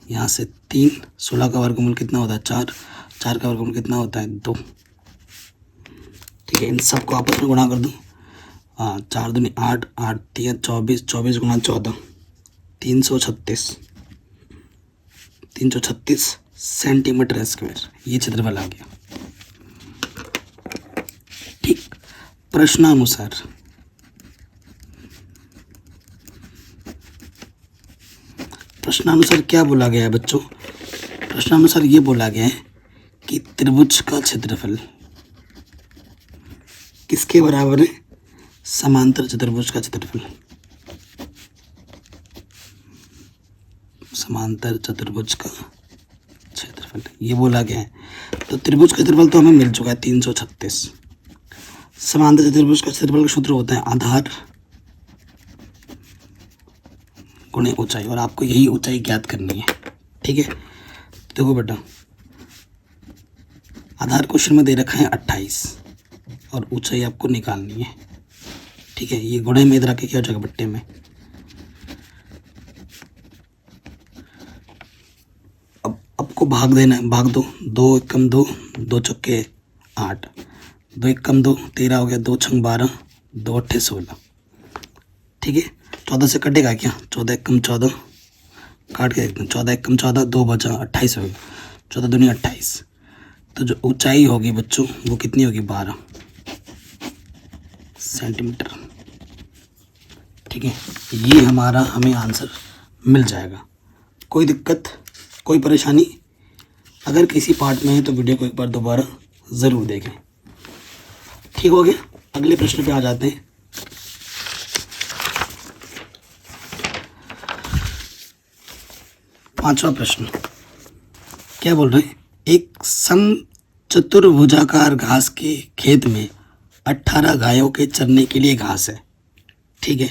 यहाँ से 3, 16 का वर्गमूल कितना होता है 4, 4 का वर्गमूल कितना होता है 2, ठीक है। इन सबको आपस में गुणा कर दो, 4 दूनी 8, 8 तिया 24, 24 गुणा 14, 336 सेंटीमीटर स्क्वायर, ये क्षेत्रफल आ गया, ठीक। प्रश्नानुसार क्या बोला गया है बच्चों, प्रश्नानुसार ये बोला गया है कि त्रिभुज का क्षेत्रफल किसके बराबर है, समांतर चतुर्भुज का क्षेत्रफल, समांतर चतुर्भुज का क्षेत्रफल ये बोला गया है। तो त्रिभुज का क्षेत्रफल तो हमें मिल चुका है 336। समांतर चतुर्भुज का क्षेत्रफल का सूत्र होता है आधार गुणे ऊंचाई, और आपको यही ऊंचाई ज्ञात करनी है, ठीक है। देखो बेटा, आधार क्वेश्चन में दे रखा है 28 और ऊंचाई आपको निकालनी है, ठीक है। ये गुणे में इधर आके क्या हो जाएगा, बट्टे में। अब आपको भाग देना है, भाग दो, 2 एकम 2, 2 चौके 8, 2 एकम 2 13 हो गया, 2 छंग 12, 2 अट्ठे 16, ठीक है। 14 से कटेगा क्या, 14 एकम 14, काट के देखते हैं, 14 एकम 14, 2 बचा 28 हो गया, 14 दूनी 28, तो जो ऊंचाई होगी बच्चों वो कितनी होगी, 12 सेंटीमीटर। ठीक है, ये हमारा हमें आंसर मिल जाएगा। कोई दिक्कत, कोई परेशानी? अगर किसी पार्ट में है तो वीडियो को एक बार दोबारा ज़रूर देखें। ठीक हो गया, अगले प्रश्न पे आ जाते हैं। पांचवा प्रश्न क्या बोल रहे हैं, एक समचतुर्भुजाकार घास के खेत में 18 गायों के चरने के लिए घास है। ठीक है,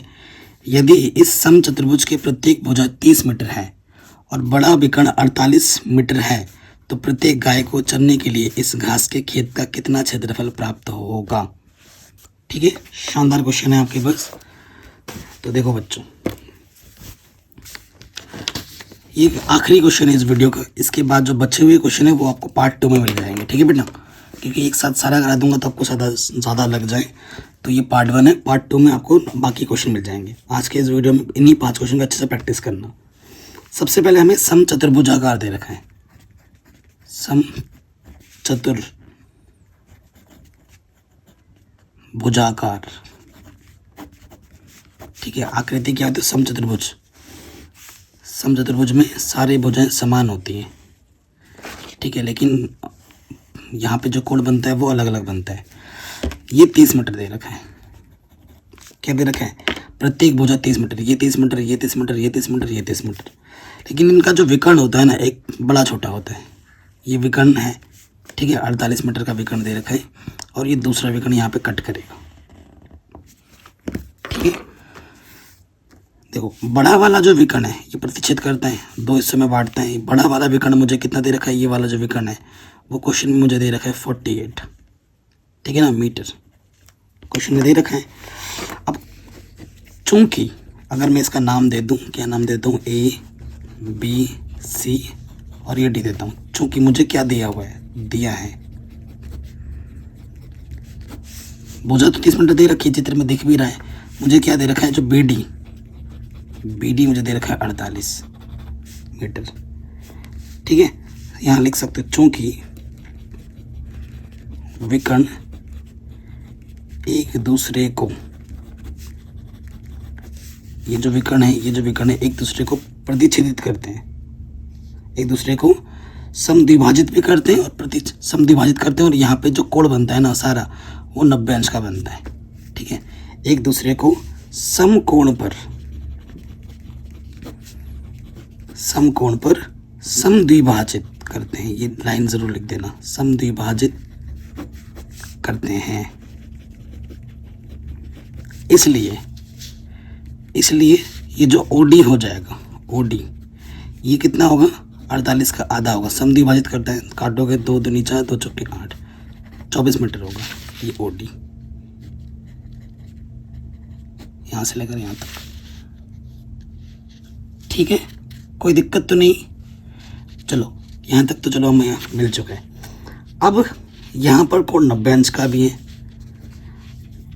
यदि इस समचतुर्भुज के प्रत्येक भुजा 30 मीटर है और बड़ा विकर्ण 48 मीटर है तो प्रत्येक गाय को चरने के लिए इस घास के खेत का कितना क्षेत्रफल प्राप्त होगा। ठीक है, शानदार क्वेश्चन है आपके पास। तो देखो बच्चों, ये आखिरी क्वेश्चन है इस वीडियो का। इसके बाद जो बचे हुए क्वेश्चन है वो आपको पार्ट 2 में मिल जाएंगे। ठीक है बेटा, क्योंकि एक साथ सारा करा दूंगा तो आपको ज़्यादा लग जाए, तो ये पार्ट 1 है। पार्ट 2 में आपको बाकी क्वेश्चन मिल जाएंगे। आज के इस वीडियो में इन्हीं 5 क्वेश्चन का अच्छे से प्रैक्टिस करना। सबसे पहले हमें समचतुर्भुजाकार दे रखा है, समचतुर्भुजाकार। ठीक है, आकृति क्या होती है, समचतुर्भुज। समचतुर्भुज में सारी भुजाएं समान होती हैं। ठीक है, लेकिन यहाँ पे जो कोण बनता है वो अलग अलग बनता है। ये 30 मीटर दे रखा है। क्या दे रखा है, प्रत्येक भुजा 30 मीटर, ये 30 मीटर, ये 30 मीटर, ये 30 मीटर, ये 30 मीटर। लेकिन इनका जो विकर्ण होता है ना, एक बड़ा छोटा होता है। ये विकर्ण है, ठीक है, 48 मीटर का विकर्ण दे रखा है और ये दूसरा विकर्ण यहाँ पे कट करेगा। ठीक है, देखो बड़ा वाला जो विकर्ण है ये प्रतिच्छेद करता है, 2 हिस्सों में बांटता है। बड़ा वाला विकर्ण मुझे कितना दे रखा है, ये वाला जो विकर्ण है वो क्वेश्चन में मुझे दे रखा है 48। ठीक है ना, मीटर क्वेश्चन में दे रखा है। अब चूंकि अगर मैं इसका नाम दे दूं, क्या नाम देता हूँ, A B C और ये D देता हूँ। चूंकि मुझे क्या दिया हुआ है, दिया है भुजा तो 30 मीटर दे रखी है, चित्र में दिख भी रहा है। मुझे क्या दे रखा है, जो BD मुझे दे रखा है 48 मीटर। ठीक है, यहाँ लिख सकते हो चूंकि विकर्ण एक दूसरे को, ये जो विकर्ण है एक दूसरे को प्रतिच्छेदित करते हैं, एक दूसरे को समद्विभाजित भी करते हैं और समद्विभाजित करते हैं। और यहाँ पे जो कोण बनता है ना सारा, वो 90 अंश का बनता है। ठीक है, एक दूसरे को समकोण पर समद्विभाजित करते हैं। ये लाइन जरूर लिख देना, समद्विभाजित करते हैं। इसलिए ये जो OD हो जाएगा, OD ये कितना होगा, 48 का आधा होगा। समद्विभाजित करते हैं, काटोगे 2 दूनी 4, 2 चौके 8, 24 मीटर होगा ये OD, यहाँ से लेकर यहाँ तक। ठीक है, कोई दिक्कत तो नहीं। चलो यहाँ तक तो चलो हमें यहाँ मिल चुका है। अब यहाँ पर कोण 90 अंश का भी है।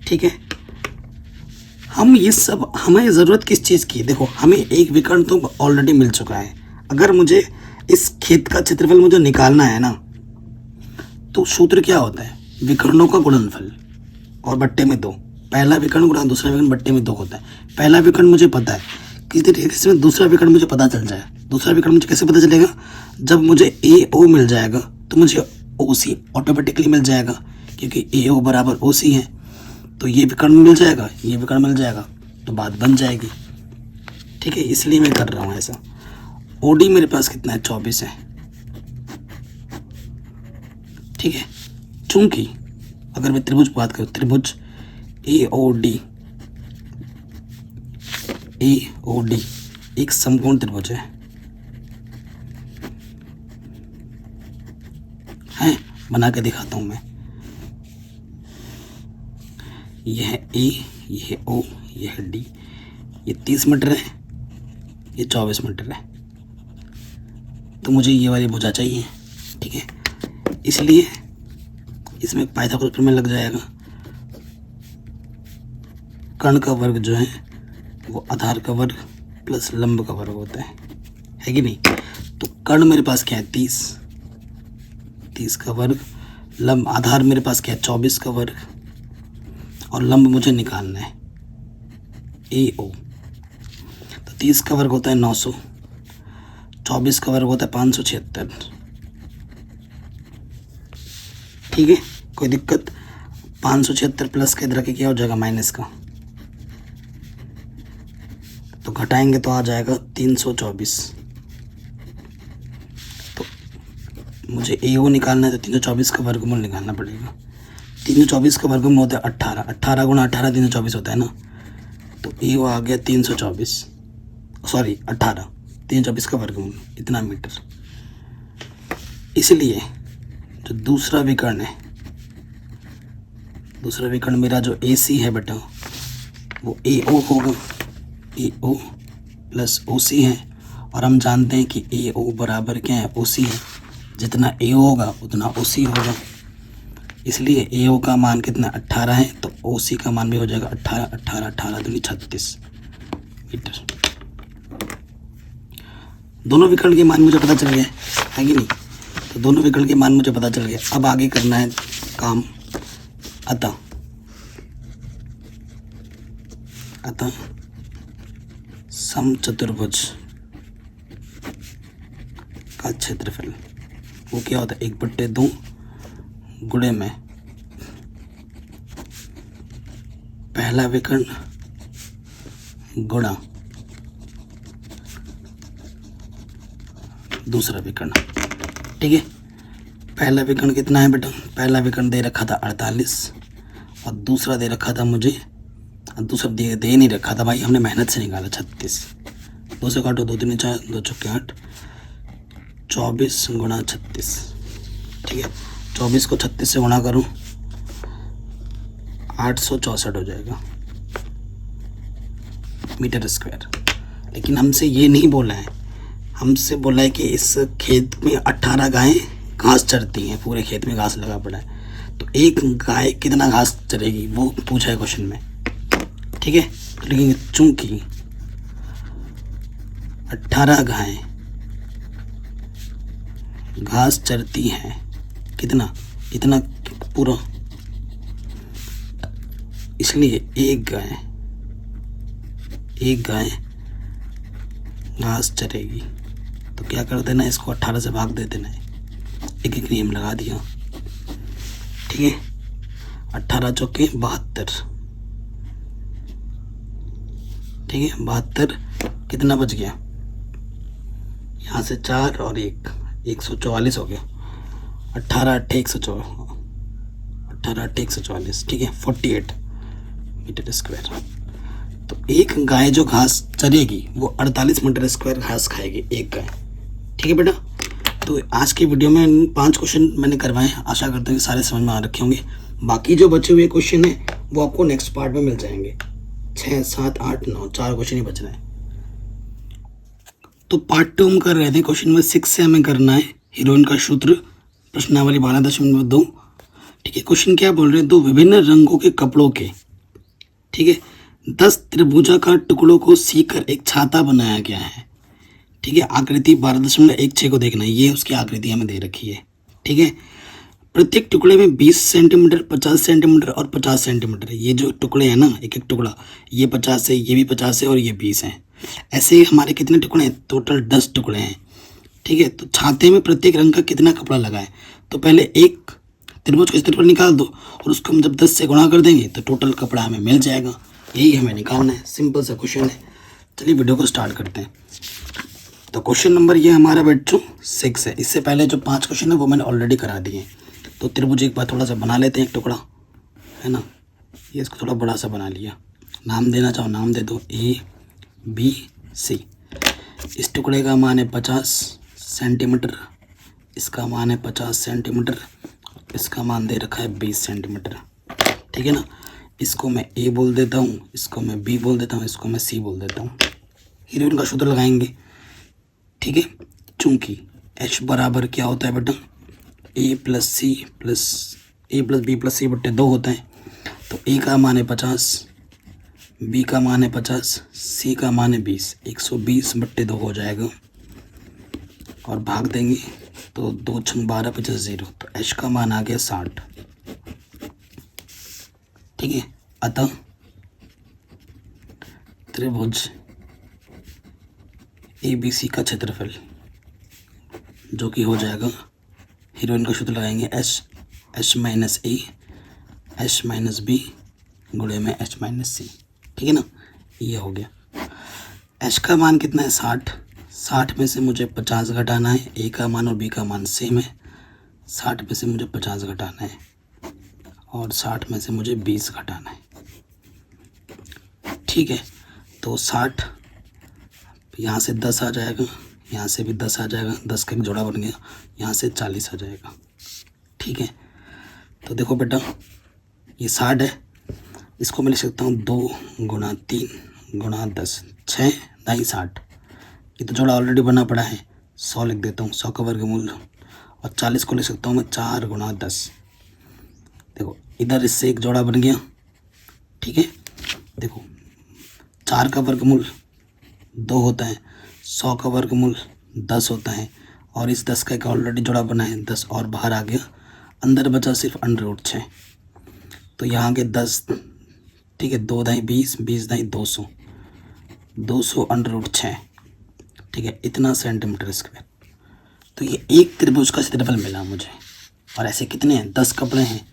ठीक है, हम ये सब, हमें ज़रूरत किस चीज़ की, देखो हमें एक विकर्ण तो ऑलरेडी मिल चुका है। अगर मुझे इस खेत का क्षेत्रफल मुझे निकालना है ना, तो सूत्र क्या होता है, विकर्णों का गुणनफल और बट्टे में 2। पहला विकर्ण गुणा दूसरा विकर्ण बट्टे में 2 होता है। पहला विकर्ण मुझे पता है, किसी तरीके से दूसरा विकर्ण मुझे पता चल जाए। दूसरा विकर्ण मुझे कैसे पता चलेगा, जब मुझे AO मिल जाएगा तो मुझे OC ऑटोमेटिकली मिल जाएगा, क्योंकि AO बराबर OC है। तो ये विकर्ण मिल जाएगा, ये विकर्ण मिल जाएगा, तो बात बन जाएगी। ठीक है, इसलिए मैं कर रहा हूँ ऐसा। OD मेरे पास कितना है, 24 है। ठीक है, चूंकि अगर मैं त्रिभुज की बात करूँ, त्रिभुज AOD एक समकोण त्रिभुज है, बना के दिखाता हूँ मैं। यह है A, यह है O, यह है D। ये 30 मीटर है, ये 24 मीटर है, तो मुझे ये वाली भुजा चाहिए। ठीक है, इसलिए इसमें पाइथागोरस प्रमेय लग जाएगा। कर्ण का वर्ग जो है वो आधार का वर्ग प्लस लंब का वर्ग होता है कि नहीं। तो कर्ण मेरे पास क्या है, 30, 30 का वर्ग, लंब आधार मेरे पास क्या है 24 का वर्ग, और लंब मुझे निकालना है AO। तो 30 का वर्ग होता है 900, 24 का वर्ग होता है 576। ठीक है, कोई दिक्कत? 576 प्लस के इधर के क्या हो जाएगा माइनस का, तो घटाएंगे तो आ जाएगा 324। तो मुझे AO निकालना है तो 324 का वर्गमूल निकालना पड़ेगा। 324 का वर्गमूल होता है 18, 18 गुणा 18 324 होता है ना, तो AO आ गया 324, सॉरी 18, 324 का वर्गमूल इतना मीटर। इसलिए जो दूसरा विकर्ण है, दूसरा विकर्ण मेरा जो AC है बेटा वो AO होगा, AO प्लस OC है, और हम जानते हैं कि AO बराबर क्या है OC है, जितना AO होगा उतना OC होगा। इसलिए AO का मान कितना 18 है, तो OC का मान भी हो जाएगा 18, 18 18 दूनी 36 मीटर। दोनों विकर्ण के मान मुझे पता चल गया है कि नहीं? तो दोनों विकर्ण के मान मुझे पता चल गया। अब आगे करना है काम। अतः समचतुर्भुज का क्षेत्रफल वो क्या होता है 1/2 गुणे में पहला विकर्ण गुणा दूसरा विकर्ण। ठीक है, पहला विकर्ण कितना है बेटा? पहला विकर्ण दे रखा था 48 और दूसरा दे रखा था मुझे, दूसरा दे नहीं रखा था भाई, हमने मेहनत से निकाला 36। 2 से काटो, 2 3 4, 2 चौके 8, 24 गुणा 36। ठीक है, 24 को 36 से गुणा करूँ 864 हो जाएगा मीटर स्क्वायर। लेकिन हमसे ये नहीं बोला है, हमसे बोला है कि इस खेत में 18 गायें घास चरती हैं, पूरे खेत में घास लगा पड़ा है, तो एक गाय कितना घास चरेगी वो पूछा है क्वेश्चन में। ठीक है, तो लिखेंगे चूंकि 18 गायें घास चरती हैं, कितना? इतना पूरा, इसलिए एक गाय घास चरेगी। तो क्या कर देना, इसको 18 से भाग दे देना है, एक एक नियम लगा दिया। ठीक है, 18 चौके 72। ठीक है, 72 कितना बच गया? यहाँ से 4 और 1, 144 हो गया। 18 8 144। ठीक है, 48 मीटर स्क्वायर। तो एक गाय जो घास चरेगी वो 48 मीटर स्क्वायर घास खाएगी एक गाय। ठीक है बेटा, तो आज की वीडियो में 5 क्वेश्चन मैंने करवाए हैं, आशा करता हूँ कि सारे समझ में आ रखे होंगे। बाकी जो बचे हुए क्वेश्चन हैं वो आपको नेक्स्ट पार्ट में मिल जाएंगे। 6 7 8 9 4 क्वेश्चन ही बच रहे हैं। तो पार्ट 2 हम कर रहे थे, क्वेश्चन नंबर 6 से हमें करना है हीरोइन का सूत्र, प्रश्नावली 12.2। ठीक है, क्वेश्चन क्या बोल रहे हैं? 2 विभिन्न रंगों के कपड़ों के, ठीक है, 10 त्रिभुजाकार टुकड़ों को सीकर एक छाता बनाया गया है। ठीक है, आकृति 12.16 को देखना है, ये उसकी आकृति हमें दे रखी है। ठीक है, प्रत्येक टुकड़े में 20 सेंटीमीटर, 50 सेंटीमीटर और 50 सेंटीमीटर है। ये जो टुकड़े हैं ना, एक एक टुकड़ा, ये 50 है, ये भी 50 है और ये 20 है। ऐसे ही हमारे कितने टुकड़े हैं? टोटल 10 टुकड़े हैं। ठीक है, तो छाते में प्रत्येक रंग का कितना कपड़ा लगा है? तो पहले एक त्रिभुज का क्षेत्रफल निकाल दो और उसको हम जब 10 से गुणा कर देंगे तो टोटल कपड़ा हमें मिल जाएगा। यही हमें निकालना है, सिंपल सा क्वेश्चन है। चलिए वीडियो को स्टार्ट करते हैं। तो क्वेश्चन नंबर ये हमारा बच्चों 6 है। इससे पहले जो 5 क्वेश्चन है वो मैंने ऑलरेडी करा दिए हैं। तो त्रिभुज एक बार थोड़ा सा बना लेते हैं, एक टुकड़ा है ना, ये इसको थोड़ा बड़ा सा बना लिया। नाम देना चाहो नाम दे दो, ABC। इस टुकड़े का मान है 50 सेंटीमीटर, इसका मान है 50 सेंटीमीटर, इसका मान दे रखा है 20 सेंटीमीटर। ठीक है ना, इसको मैं A बोल देता हूँ, इसको मैं B बोल देता हूँ, इसको मैं C बोल देता हूँ। हीरोइन का सूत्र लगाएंगे। ठीक है, चूंकि H बराबर क्या होता है बेटा? A plus B plus C बट्टे 2 होता है। तो A का मान है 50, B का मान है 50, C का मान है 20, 120 बट्टे 2 हो जाएगा और भाग देंगे तो 2 छंग 12 50 0, तो h का मान आ गया 60। ठीक है, अतः त्रिभुज ABC का क्षेत्रफल जो कि हो जाएगा, हीरोइन का सूत्र लगाएंगे h माइनस ए h माइनस बी गुणे में h माइनस सी। ठीक है ना, ये हो गया। h का मान कितना है 60, 60 में से मुझे 50 घटाना है, ए का मान और बी का मान सेम है, 60 में से मुझे 50 घटाना है और 60 में से मुझे 20 घटाना है। ठीक है, तो 60 यहाँ से 10 आ जाएगा, यहाँ से भी 10 आ जाएगा, 10 का एक जोड़ा बन गया, यहाँ से 40 आ जाएगा। ठीक है, तो देखो बेटा ये 60 है, इसको मैं लिख सकता हूँ 2 गुणा 3 गुणा 10, 6 9 60। ये तो जोड़ा ऑलरेडी बना पड़ा है, 100 लिख देता हूँ, 100 का वर्गमूल, और 40 को लिख सकता हूँ मैं 4 गुणा 10। देखो इधर इससे एक जोड़ा बन गया। ठीक है, देखो 4 का वर्गमूल 2 होता है, 100 का वर्गमूल 10 होता है, और इस 10 का एक ऑलरेडी जोड़ा बना है, 10 और बाहर आ गया, अंदर बचा सिर्फ √6। तो यहाँ के 10, ठीक है, 2 दाई 20, 20 दाई 200, 200 √6। ठीक है, इतना सेंटीमीटर स्क्वायर। तो ये एक त्रिभुज का क्षेत्रफल मिला मुझे, और ऐसे कितने हैं, 10 कपड़े हैं,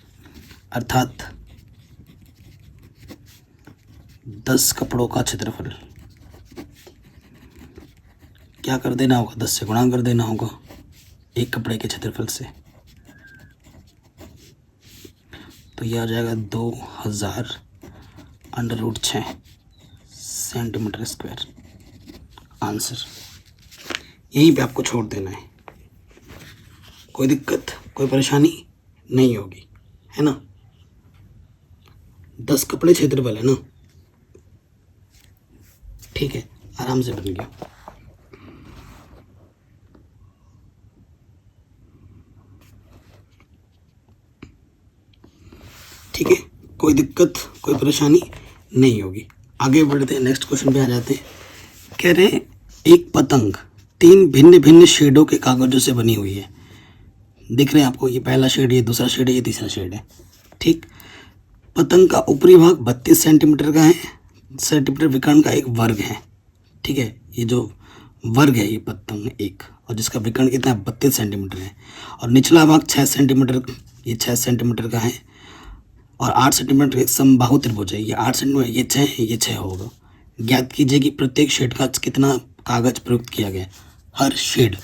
अर्थात 10 कपड़ों का क्षेत्रफल क्या कर देना होगा, 10 से गुणा कर देना होगा एक कपड़े के क्षेत्रफल से। तो यह आ जाएगा 2000 √6 सेंटीमीटर स्क्वायर। आंसर यहीं पे आपको छोड़ देना है, कोई दिक्कत कोई परेशानी नहीं होगी, है ना। 10 कपड़े क्षेत्रफल है ना, ठीक है, आराम से बन गया। ठीक है, कोई दिक्कत कोई परेशानी नहीं होगी। आगे बढ़ते हैं, नेक्स्ट क्वेश्चन पे आ जाते हैं। कह रहे हैं एक पतंग 3 भिन्न भिन्न शेडों के कागजों से बनी हुई है। दिख रहे हैं आपको, ये पहला शेड, ये दूसरा शेड है, ये तीसरा शेड है। ठीक, पतंग का ऊपरी भाग 32 सेंटीमीटर का है, सेंटीमीटर विकर्ण का एक वर्ग है। ठीक है, ये जो वर्ग है ये पतंग एक, और जिसका विकर्ण कितना है 32 सेंटीमीटर है, और निचला भाग 6 सेंटीमीटर, ये 6 सेंटीमीटर का है, और 8 सेंटीमीटर एक समबाहु त्रिभुज है। ये 8 सेंटीमीटर, ये 6 होगा। ज्ञात कीजिए कि प्रत्येक शेड का कितना कागज प्रयुक्त किया गया है। हर शेड,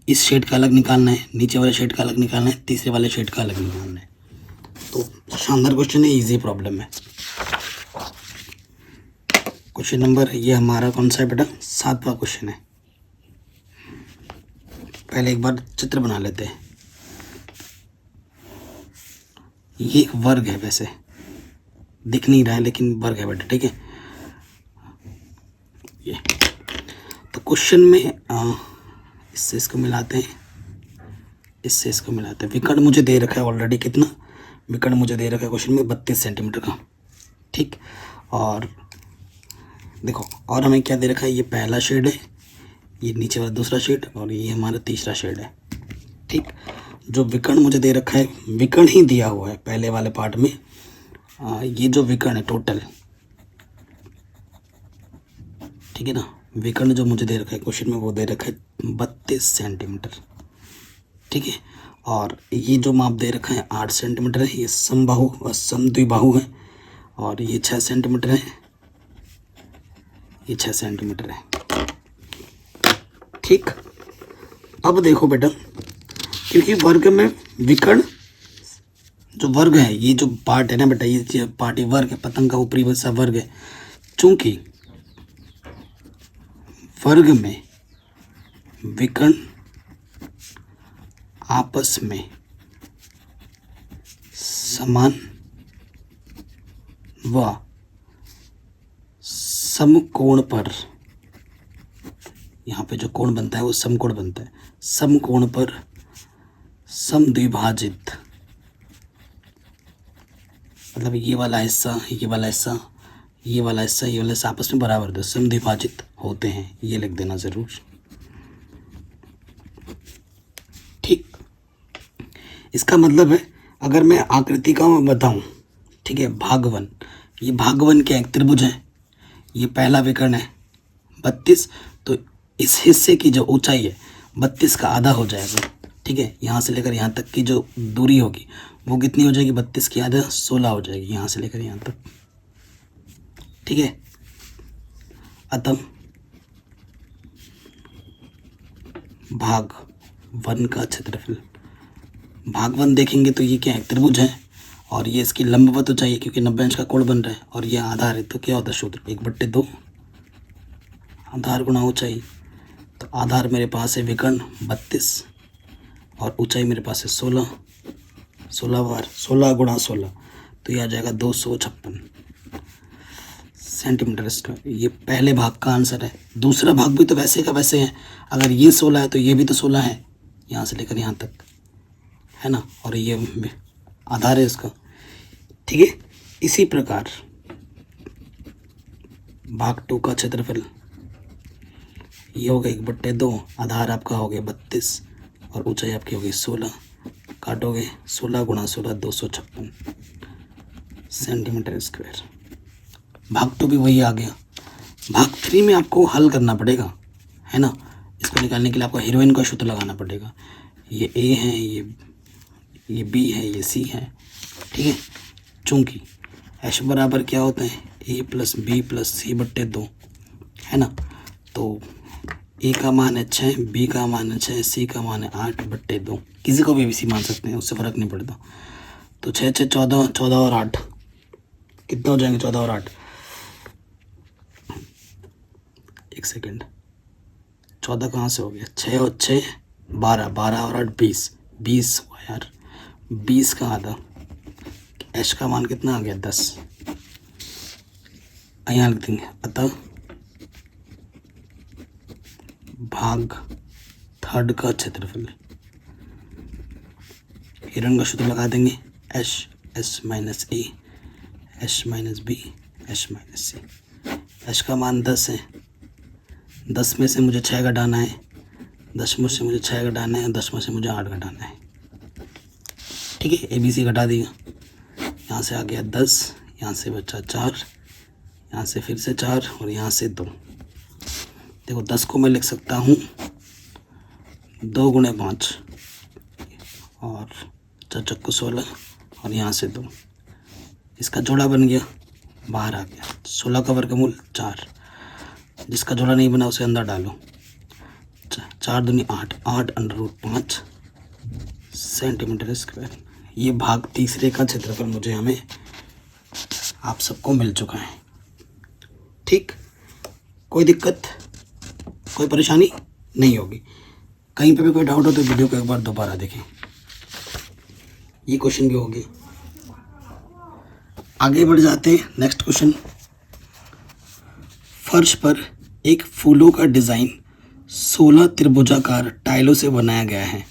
इस शेड का अलग निकालना है, नीचे वाले शेड का अलग निकालना है, तीसरे वाले शेड का अलग निकालना है। तो शानदार क्वेश्चन है, इजी प्रॉब्लम है। क्वेश्चन नंबर, ये हमारा कौन सा है बेटा, 7वां क्वेश्चन है। पहले एक बार चित्र बना लेते हैं। ये एक वर्ग है, वैसे दिख नहीं रहा है लेकिन वर्ग है बेटा। ठीक है, ये तो क्वेश्चन में इससे इसको मिलाते हैं, इससे इसको मिलाते हैं। विकर्ण मुझे दे रखा है ऑलरेडी, कितना विकर्ण मुझे दे रखा है क्वेश्चन में 32 सेंटीमीटर का। ठीक, और देखो और हमें क्या दे रखा है, ये पहला शेड है, ये नीचे वाला दूसरा शेड, और ये हमारा तीसरा शेड है। ठीक, जो विकर्ण मुझे दे रखा है, विकर्ण ही दिया हुआ है पहले वाले पार्ट में। ये जो विकर्ण है टोटल, ठीक है ना, विकर्ण जो मुझे दे रखा है क्वेश्चन में वो दे रखा है 32 सेंटीमीटर। ठीक है, और ये जो माप दे रखा है 8 सेंटीमीटर है, ये समबाहु व समद्विबाहु है, और ये 6 सेंटीमीटर है, ये 6 सेंटीमीटर है। ठीक, अब देखो बेटा, क्योंकि वर्ग में विकर्ण जो वर्ग है, ये जो पार्ट है ना बेटा, ये पार्ट ही वर्ग है, पतंग का ऊपरी हिस्सा वर्ग है। चूंकि वर्ग में विकर्ण आपस में समान व समकोण पर, यहाँ पे जो कोण बनता है वो समकोण बनता है, समकोण पर समद्विभाजित, मतलब ये वाला हिस्सा, ये वाला हिस्सा, ये वाला हिस्सा, ये वाला हिस्सा आपस में बराबर समद्विभाजित होते हैं। ये लिख देना ज़रूर। ठीक। इसका मतलब है अगर मैं आकृति का मैं बताऊं, ठीक है, भागवन, ये भागवन क्या है, एक त्रिभुज है, ये पहला विकर्ण है 32, तो इस हिस्से की जो ऊंचाई है 32 का आधा हो जाएगा, ठीक है। यहाँ से लेकर यहाँ तक की जो दूरी होगी वो कितनी हो जाएगी, 32 की आधा 16 हो जाएगी यहाँ से लेकर यहाँ तक, ठीक है। अतः भाग वन का क्षेत्रफल, भाग वन देखेंगे तो ये क्या है, त्रिभुज है, और ये इसकी लंबवत तो चाहिए क्योंकि 90 अंश का कोण बन रहा है, और ये आधार है, तो क्या होता है सूत्र 1/2 आधार गुणा ऊंचाई। तो आधार मेरे पास है विकर्ण 32 और ऊंचाई मेरे पास है 16, 16 बार 16 गुणा 16, तो ये आ जाएगा 256 सेंटीमीटर स्क्वायर। ये पहले भाग का आंसर है। दूसरा भाग भी तो वैसे का वैसे है, अगर ये 16 है तो ये भी तो 16 है, यहाँ से लेकर यहाँ तक, है ना, और ये आधार है इसका, ठीक है। इसी प्रकार भाग 2 का क्षेत्रफल ये हो गया 1/2, आधार आपका हो गया 32 और ऊंचाई आपकी हो गई 16, काटोगे 16 गुणा 16 256 सेंटीमीटर स्क्वायर। भाग 2 भी वही आ गया। भाग 3 में आपको हल करना पड़ेगा, है ना। इसको निकालने के लिए आपको हीरोइन का सूत्र लगाना पड़ेगा। ये ए है, ये बी है, ये सी है, ठीक है। चूंकि एच बराबर क्या होता है, ए प्लस बी प्लस सी बट्टे 2, है ना। तो ए का मान है 6, बी का मान है 6, सी का मान है 8/2। किसी को भी सी मान सकते हैं, उससे फ़र्क नहीं पड़ता। तो 6 6 14, 14 और 8 कितना हो जाएंगे, 14 और 8, एक सेकेंड, 14 कहाँ से हो गया, 6 और 6 12, 12 और 8 20, 20 हुआ यार, 20 का आधा, एच का मान कितना आ गया 10, यहाँ लिख देंगे। अतः भाग 3 का क्षेत्रफल, हिरण का सूत्र लगा देंगे, H S minus A H minus B H minus C. H का मान 10 है, 10 में से मुझे 6 घटाना है, 10 में से मुझे 6 घटाना है, 10 में से मुझे 8 घटाना है, ठीक है। ए बी सी घटा दिया, यहाँ से आ गया 10, यहाँ से बचा 4, यहाँ से फिर से 4 और यहाँ से 2। देखो 10 को मैं लिख सकता हूँ 2 गुणे 5 और 4 चक्कू 16 और यहाँ से 2, इसका जोड़ा बन गया, बाहर आ गया 16 का वर्गमूल 4, जिसका जोड़ा नहीं बना उसे अंदर डालो, 4 दूनी 8, 8/5 सेंटीमीटर स्क्वायर। ये भाग 3 का क्षेत्रफल मुझे हमें आप सबको मिल चुका है, ठीक। कोई दिक्कत, कोई परेशानी नहीं होगी। कहीं पे भी कोई डाउट हो तो वीडियो को एक बार दोबारा देखें। ये क्वेश्चन भी हो गया। आगे बढ़ जाते हैं, नेक्स्ट क्वेश्चन। फर्श पर एक फूलों का डिज़ाइन 16 त्रिभुजाकार टाइलों से बनाया गया है,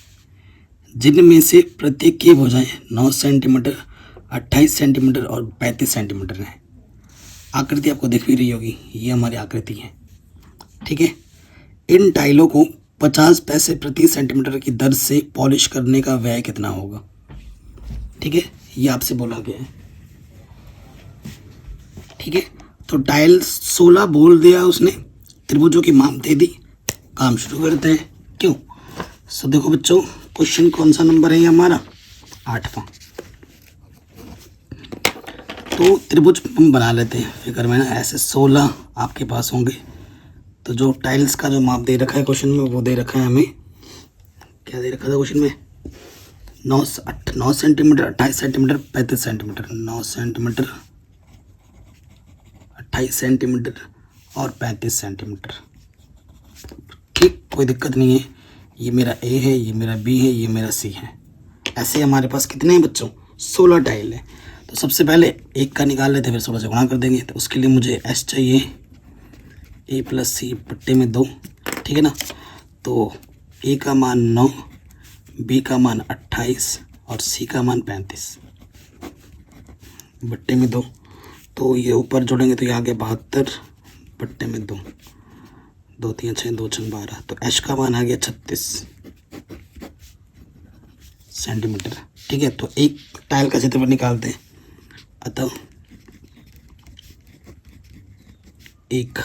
जिनमें से प्रत्येक की भुजाएं 9 सेंटीमीटर, 28 सेंटीमीटर और 35 सेंटीमीटर है। आकृति आपको दिख भी रही होगी, ये हमारी आकृति है, ठीक है। इन टाइलों को 50 पैसे प्रति सेंटीमीटर की दर से पॉलिश करने का व्यय कितना होगा, ठीक है। ये आपसे बोला गया है, ठीक है। तो टाइल 16 बोल दिया उसने, त्रिभुजों की माप दे दी, काम शुरू करते हैं। क्यों, सो देखो बच्चों, क्वेश्चन कौन सा नंबर है ये हमारा, 8वां। तो त्रिभुज हम बना लेते हैं फिगर में ना, ऐसे 16 आपके पास होंगे। तो जो टाइल्स का जो माप दे रखा है क्वेश्चन में, वो दे रखा है हमें, क्या दे रखा था क्वेश्चन में, 9 centimetre, 28 centimetre, 35 centimetre, 9 centimetre, 28 centimetre और 35 सेंटीमीटर, ठीक। कोई दिक्कत नहीं है। ये मेरा ए है, ये मेरा बी है, ये मेरा सी है। ऐसे हमारे पास कितने हैं बच्चों, 16 टाइल है। तो सबसे पहले एक का निकाल लेते हैं, फिर 16 से गुणा कर देंगे। तो उसके लिए मुझे एस चाहिए, ए प्लस सी बट्टे में 2, ठीक है ना। तो ए का मान 9, बी का मान 28 और सी का मान 35 बट्टे में 2। तो ये ऊपर जोड़ेंगे तो ये आ गया 72 बट्टे में 2, 2 3 6 2 6 12। तो एच का मान आ गया 36 सेंटीमीटर। ठीक है, तो एक टाइल का क्षेत्रफल निकालते हैं। अतः एक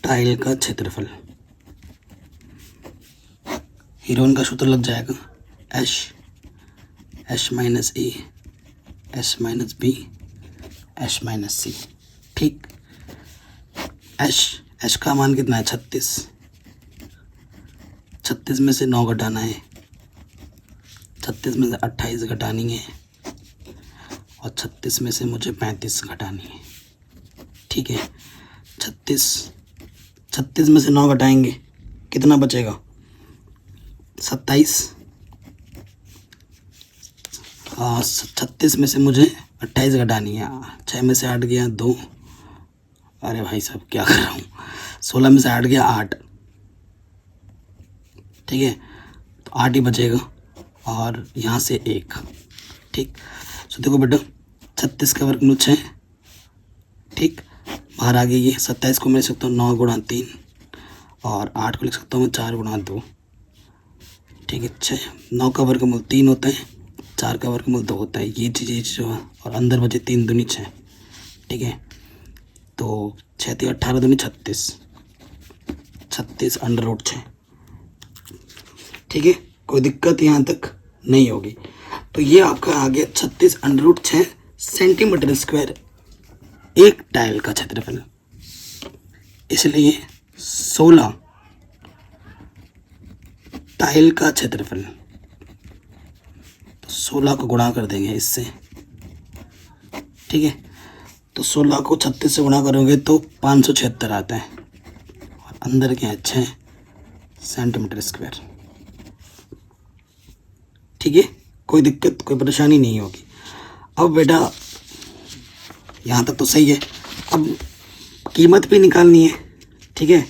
टाइल का क्षेत्रफल, हीरोइन का सूत्र लग जाएगा H minus A H minus B H minus C. ठीक, एच का मान कितना है 36, 36 में से 9 घटाना है, 36 में से 28 घटानी है और 36 में से मुझे 35 घटानी है। ठीक है, 36 में से 9 घटाएंगे, कितना बचेगा 27। 36 में से मुझे 28 घटानी है, 6 में से 8 गया 2, अरे भाई साहब क्या कर रहा हूँ, 16 में से 8 गया 8। ठीक है, तो 8 ही बचेगा और यहाँ से 1। ठीक, तो देखो बेटा 36 का वर्गमूल 6। ठीक, बाहर आ गई ये 27 को मैं लिख सकता हूँ 9 गुणा 3 और 8 को लिख सकता हूँ मैं 4 गुणा 2। ठीक है, 6 9 का वर्गमूल 3 होता है, 4 का वर्गमूल 2 होता है, ये चीज़ जो है, और अंदर बचे 3 दूनी 6। ठीक है, तो 6 3 18 दूनी 36, 36 अंडर रूट 6। ठीक है, कोई दिक्कत यहाँ तक नहीं होगी। तो ये आपका आ गया 36 अंडर रूट 6 सेंटीमीटर स्क्वायर एक टाइल का क्षेत्रफल। इसलिए 16 टाइल का क्षेत्रफल, तो 16 को गुणा कर देंगे इससे। ठीक है, तो 16 को 36 से गुणा करोगे तो 576 आता है और अंदर क्या है 6 सेंटीमीटर स्क्वायर। ठीक है, कोई दिक्कत कोई परेशानी नहीं होगी। अब बेटा यहाँ तक तो सही है, अब कीमत भी निकालनी है। ठीक है,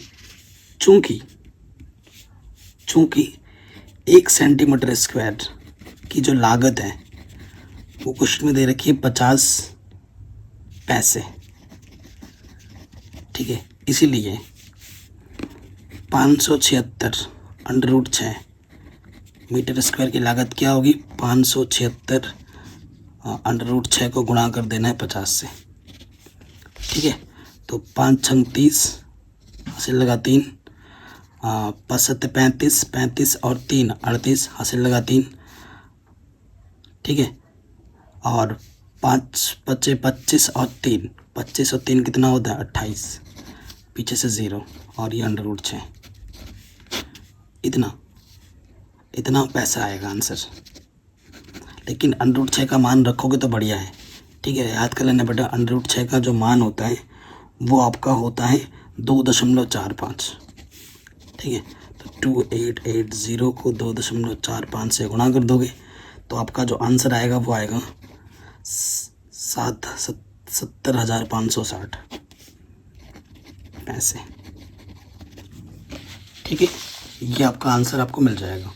चूँकि 1 सेंटीमीटर स्क्वायर की जो लागत है वो क्वेश्चन में दे रखी है 50 पैसे। ठीक है, इसीलिए 576 अंडर रूट 6 मीटर स्क्वायर की लागत क्या होगी, 576 अंडर रूट 6 को गुणा कर देना है 50 से। ठीक है, तो 5 छंग 30, हासिल लगा 3, 5 7 35, 35 और 3 38, हासिल लगा 3। ठीक है, और 5 5 25 और 3, 25 और 3 कितना होता है 28, पीछे से 0 और ये अंडर रूट 6। इतना पैसा आएगा आंसर। लेकिन अंडर रूट 6 का मान रखोगे तो बढ़िया है। ठीक है, याद कर लेना बेटा, अंडर रूट 6 का जो मान होता है वो आपका होता है 2.45। ठीक है, तो 2880 को 2.45 से गुणा कर दोगे तो आपका जो आंसर आएगा वो आएगा 70,560 पैसे। ठीक है, ये आपका आंसर आपको मिल जाएगा।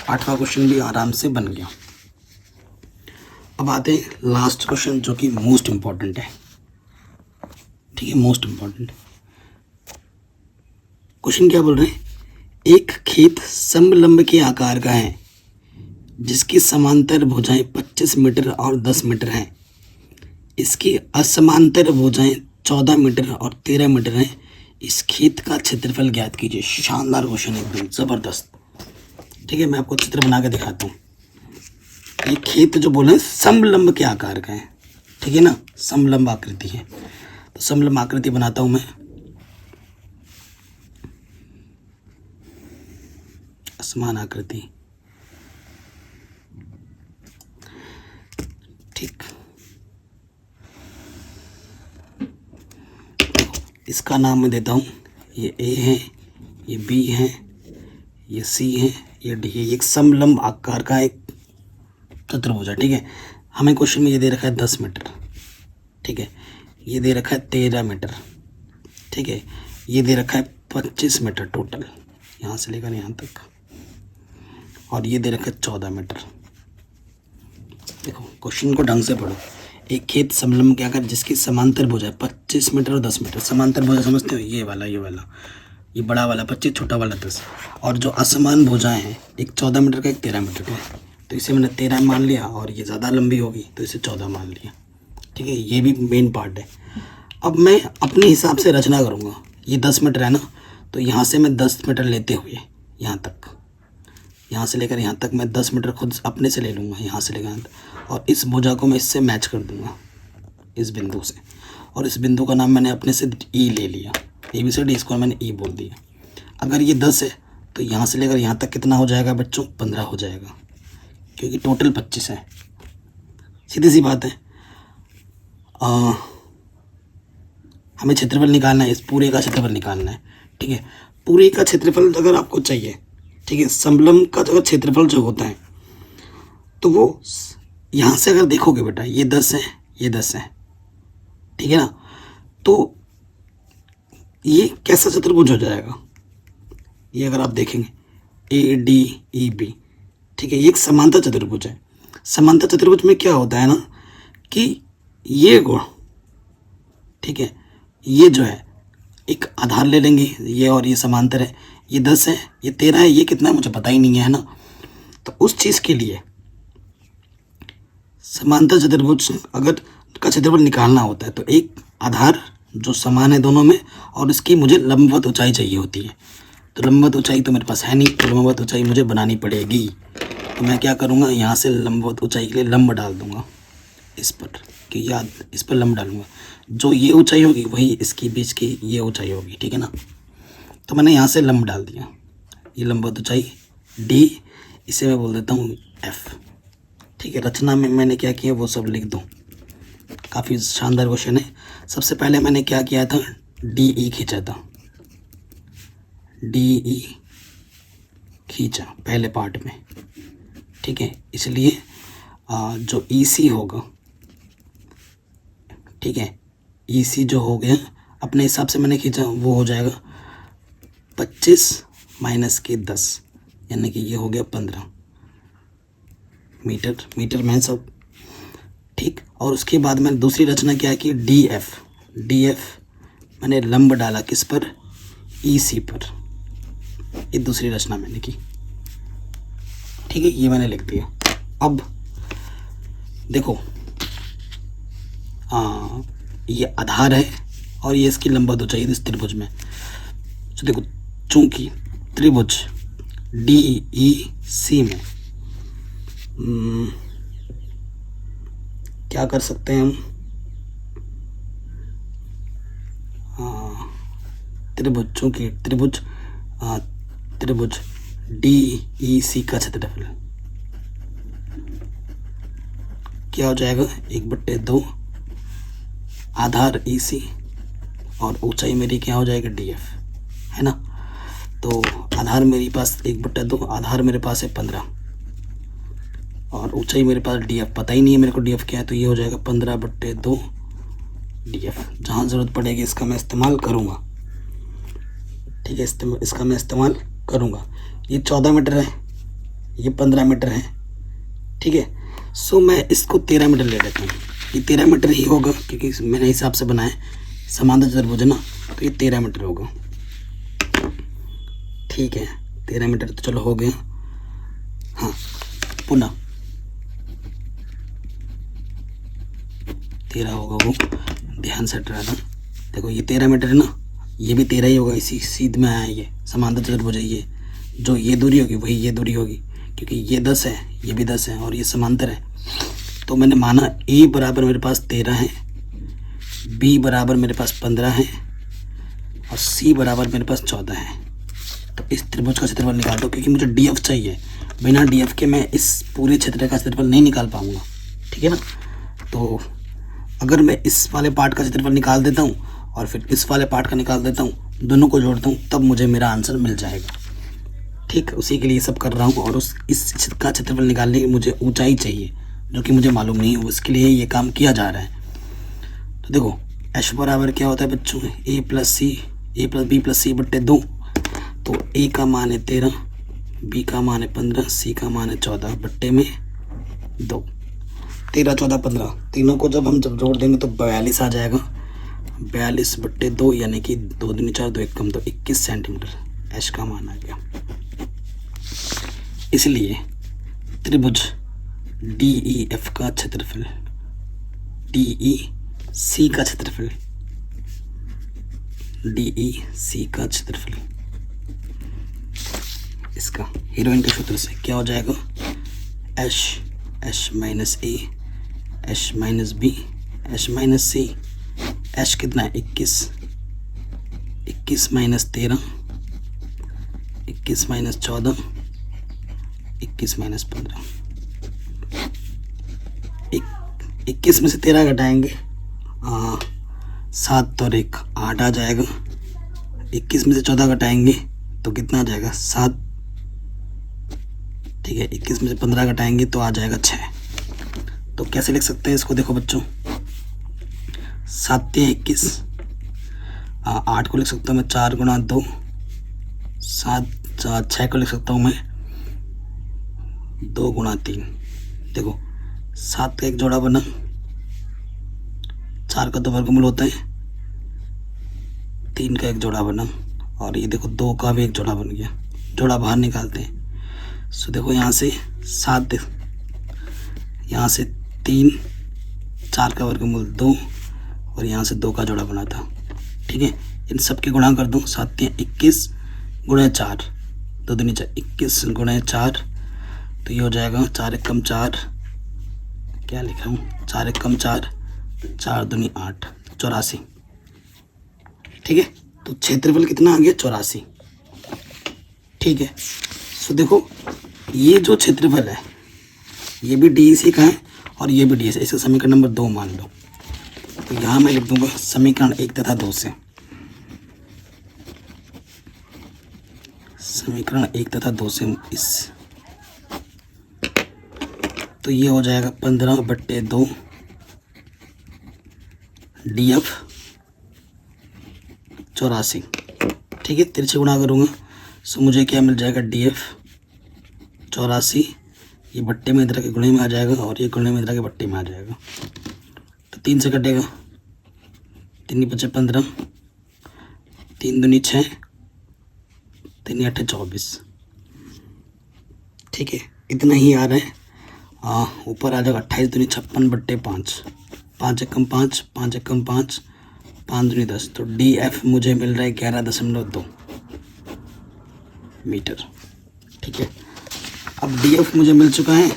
8वां क्वेश्चन भी आराम से बन गया। अब आते हैं लास्ट क्वेश्चन जो कि मोस्ट इम्पॉर्टेंट है। ठीक है, मोस्ट इम्पॉर्टेंट क्वेश्चन क्या बोल रहे हैं, एक खेत समलंब के आकार का है जिसकी समांतर भुजाएं 25 मीटर और 10 मीटर हैं। इसकी असमांतर भुजाएं 14 मीटर और 13 मीटर हैं। इस खेत का क्षेत्रफल ज्ञात कीजिए। शानदार क्वेश्चन, एकदम ज़बरदस्त। ठीक है, मैं आपको चित्र बना के दिखाता हूँ। ये खेत जो बोले समलंब के आकार का है, ठीक है ना, समलंब आकृति है। तो समलंब आकृति बनाता हूँ मैं। असमान आकृति, ठीक। इसका नाम मैं देता हूँ, ये ए है, ये बी है, ये सी है, ये डी है। एक समलंब आकार का एक चतुर्भुज है। ठीक है, हमें क्वेश्चन में ये दे रखा है 10 मीटर। ठीक है, ये दे रखा है 13 मीटर। ठीक है, ये दे रखा है 25 मीटर टोटल, यहाँ से लेकर यहाँ तक, और ये दे रखा है 14 मीटर। देखो क्वेश्चन को ढंग से पढ़ो। एक खेत समलंब के आकार जिसकी समांतर भुजा 25 मीटर और 10 मीटर। समांतर भुजा समझते हो, ये वाला ये बड़ा वाला 25, छोटा वाला 10। और जो असमान भुजाएं हैं, एक 14 मीटर का, एक 13 मीटर का है, तो इसे मैंने 13 मान लिया, और ये ज़्यादा लंबी होगी तो इसे 14 मान लिया। ठीक है, ये भी मेन पार्ट है। अब मैं अपने हिसाब से रचना करूँगा। ये 10 मीटर है ना, तो यहाँ से मैं 10 मीटर लेते हुए यहाँ तक, यहाँ से लेकर यहाँ तक मैं 10 मीटर खुद अपने से ले लूँगा, यहाँ से लेकर यहाँ तक, और इस भुजा को मैं इससे मैच कर दूँगा, इस बिंदु से। और इस बिंदु का नाम मैंने अपने से ई ले लिया, ABCD, इसको मैंने ई बोल दिया। अगर ये 10 है तो यहाँ से लेकर यहाँ तक कितना हो जाएगा बच्चों? 15 हो जाएगा, क्योंकि टोटल 25 है। सीधी सी बात है। हमें क्षेत्रफल निकालना है, इस पूरे का क्षेत्रफल निकालना है। ठीक है, पूरे का क्षेत्रफल अगर आपको चाहिए, ठीक है, समलंब का अगर क्षेत्रफल जो होता है तो वो यहाँ से अगर देखोगे बेटा, ये 10 है, ये 10 है, ठीक है ना, तो ये कैसा चतुर्भुज हो जाएगा? ये अगर आप देखेंगे ADEB, ठीक है, ये एक समांतर चतुर्भुज है। समांतर चतुर्भुज में क्या होता है ना कि ये गुण, ठीक है, ये जो है एक आधार ले लेंगे, ये और ये समांतर है, ये 10 है, ये 13 है, ये कितना है मुझे पता ही नहीं है ना। तो उस चीज़ के लिए समांतर चतुर्भुज अगर का क्षेत्रफल निकालना होता है तो एक आधार जो समान है दोनों में, और इसकी मुझे लंबवत ऊंचाई चाहिए होती है। तो लंबवत ऊंचाई तो मेरे पास है नहीं, तो लंबवत ऊंचाई मुझे बनानी पड़ेगी। तो मैं क्या करूँगा, यहाँ से लंबवत ऊंचाई के लिए लंब डाल दूँगा इस पर, कि याद इस पर लंब डालूंगा। जो ये ऊंचाई होगी वही इसकी बीच की ये ऊंचाई होगी, ठीक है ना। तो मैंने यहाँ से लंब डाल दिया, ये लंबवत ऊंचाई D, इसे मैं बोल देता हूँ F। ठीक है, रचना में मैंने क्या किया वो सब लिख दूँ। काफ़ी शानदार क्वेश्चन है। सबसे पहले मैंने क्या किया था, DE खींचा था, DE खींचा पहले पार्ट में, ठीक है। इसलिए जो EC होगा, ठीक है, EC जो हो गया अपने हिसाब से मैंने खींचा, वो हो जाएगा 25 माइनस के 10, यानी कि ये हो गया 15 मीटर। मीटर में सब ठीक। और उसके बाद मैंने दूसरी रचना क्या की, DF मैंने लंब डाला किस पर, EC पर। ये दूसरी रचना मैंने की, ठीक है, ये मैंने लिख दिया। अब देखो, ये आधार है और ये इसकी लंबवत ऊंचाई इस त्रिभुज में। तो देखो, चूंकि त्रिभुज DEC में क्या कर सकते हैं हम, त्रिभुज, चूंकि त्रिभुज DEC का क्षेत्रफल क्या हो जाएगा, 1/2 आधार EC और ऊंचाई मेरी क्या हो जाएगी, DF, है ना। तो आधार मेरे पास 1/2, आधार मेरे पास है 15, और ऊंचाई मेरे पास DF पता ही नहीं है मेरे को DF क्या है, तो ये हो जाएगा 15/2 DF। जहाँ ज़रूरत पड़ेगी इसका मैं इस्तेमाल करूँगा, ठीक है, इसका मैं इस्तेमाल करूँगा। ये 14 मीटर है, ये 15 मीटर है, ठीक है। सो मैं इसको 13 मीटर ले लेता हूँ। ये 13 मीटर ही होगा, क्योंकि मैंने हिसाब से बनाया समांतर चतुर्भुज ना, तो ये 13 मीटर होगा, ठीक है। 13 मीटर तो चलो हो गया। हाँ, पुनः 13 होगा, वो ध्यान से हट रहा था। देखो, ये 13 मीटर है ना, ये भी 13 ही होगा, इसी सीध में आया ये समांतर चतुर्भुज है। ये जो ये दूरी होगी वही ये दूरी होगी, क्योंकि ये 10 है, ये भी 10 है, और ये समांतर है। तो मैंने माना A बराबर मेरे पास 13 है, B बराबर मेरे पास 15 है, और C बराबर मेरे पास 14 है। तो इस त्रिभुज का क्षेत्रफल निकाल दो, क्योंकि मुझे DF चाहिए। बिना DF के मैं इस पूरे क्षेत्र का क्षेत्रफल नहीं निकाल पाऊँगा, ठीक है ना। तो अगर मैं इस वाले पार्ट का क्षेत्रफल निकाल देता हूँ और फिर इस वाले पार्ट का निकाल देता हूँ, दोनों को जोड़ता हूँ, तब मुझे मेरा आंसर मिल जाएगा, ठीक। उसी के लिए सब कर रहा हूँ। और इस का क्षेत्रफल निकालने की मुझे ऊंचाई चाहिए, जो कि मुझे मालूम नहीं है, उसके लिए ये काम किया जा रहा है। तो देखो, H बराबर क्या होता है बच्चों, A + B + C/2। तो A का मान है 13, B का मान है 15, C का मान है 14/2। 13, 14, 15 तीनों को जब जोड़ देंगे तो 42 आ जाएगा। 42/2 यानी कि 2 दूनी 4 2 1 कम 2 21 सेंटीमीटर एच का मान आ गया। इसलिए त्रिभुज DEF का क्षेत्रफल DEC का क्षेत्रफल DEC का क्षेत्रफल इसका हीरोइन के सूत्र से क्या हो जाएगा, H minus A H minus B H minus C। H कितना है 21 माइनस 13 21 माइनस 14 21 माइनस 15 21 में से 13 घटाएंगे 7 और 1 8 आ जाएगा। 21 में से 14 घटाएंगे तो कितना आ जाएगा 7, ठीक है। 21 में से 15 घटाएंगे तो आ जाएगा 6। तो कैसे लिख सकते हैं इसको, देखो बच्चों 7 या 21, 8 को लिख सकता हूँ मैं 4 गुणा 2, 7 6 को लिख सकता हूँ मैं 2 गुणा 3। देखो 7 का एक जोड़ा बना, 4 का तो वर्गमूल होता है, 3 का एक जोड़ा बना और ये देखो 2 का भी एक जोड़ा बन गया। जोड़ा बाहर निकालते हैं। सो देखो यहाँ से 7, यहाँ से 3, 4 का वर्गमूल 2 और यहाँ से 2 का जोड़ा बना था, ठीक है। इन सब के गुणा कर दूँ, 7 या 21 गुणा 4 2 दूनी 4 21 गुणा 4 तो ये हो जाएगा 4 1 कम 4, क्या लिखा हूँ 4 1 कम 4 4 दूनी 8 84, ठीक है। तो क्षेत्रफल कितना आ गया 84, ठीक है। सो देखो ये जो क्षेत्रफल है ये भी DEC का है और ये भी DEC, इसे समीकरण नंबर 2 मान लो। तो यहाँ मैं लिख दूंगा समीकरण 1 तथा 2 से, समीकरण 1 तथा 2 से इस, तो ये हो जाएगा 15/2 DF 84, ठीक है। तिरछे गुणा करूँगा सो मुझे क्या मिल जाएगा DF 84, ये बट्टे में इधर के गुणे में आ जाएगा और ये गुणे में इधर के बट्टे में आ जाएगा। तो 3 से कटेगा, 3 बचे 15, 3 दूनी 6, 3 8 24, ठीक है। इतना ही आ रहा है। ऊपर आ जाएगा 28 दूनी 56/5, 5 1 कम 5 5 1 कम 5 5 दूनी 10। तो DF मुझे मिल रहा है 11.2 मीटर, ठीक है। अब DF मुझे मिल चुका है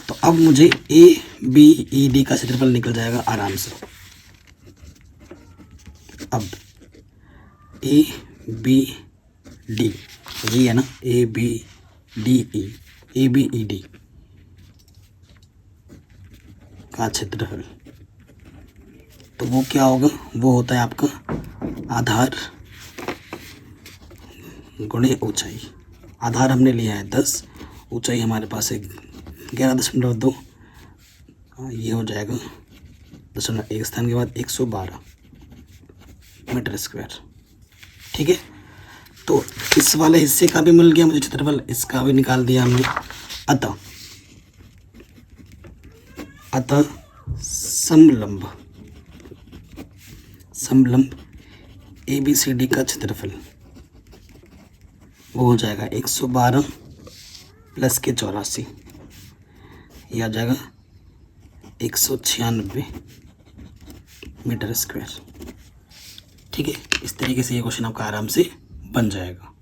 तो अब मुझे ABED का क्षेत्रफल निकल जाएगा आराम से। अब ABD ये है ना ABED का क्षेत्रफल, तो वो क्या होगा, वो होता है आपका आधार गुणे ऊंचाई। आधार हमने लिया है 10, ऊंचाई हमारे पास है 11.2, ये हो जाएगा 0.1 स्थान के बाद 112 मीटर स्क्वायर, ठीक है। तो इस वाले हिस्से का भी मिल गया मुझे क्षेत्रफल, इसका भी निकाल दिया हमने। अतः समलंब ABCD का क्षेत्रफल वो हो जाएगा 112 प्लस के 84, यह आ जाएगा 196 मीटर स्क्वायर, ठीक है। इस तरीके से ये क्वेश्चन आपका आराम से बन जाएगा।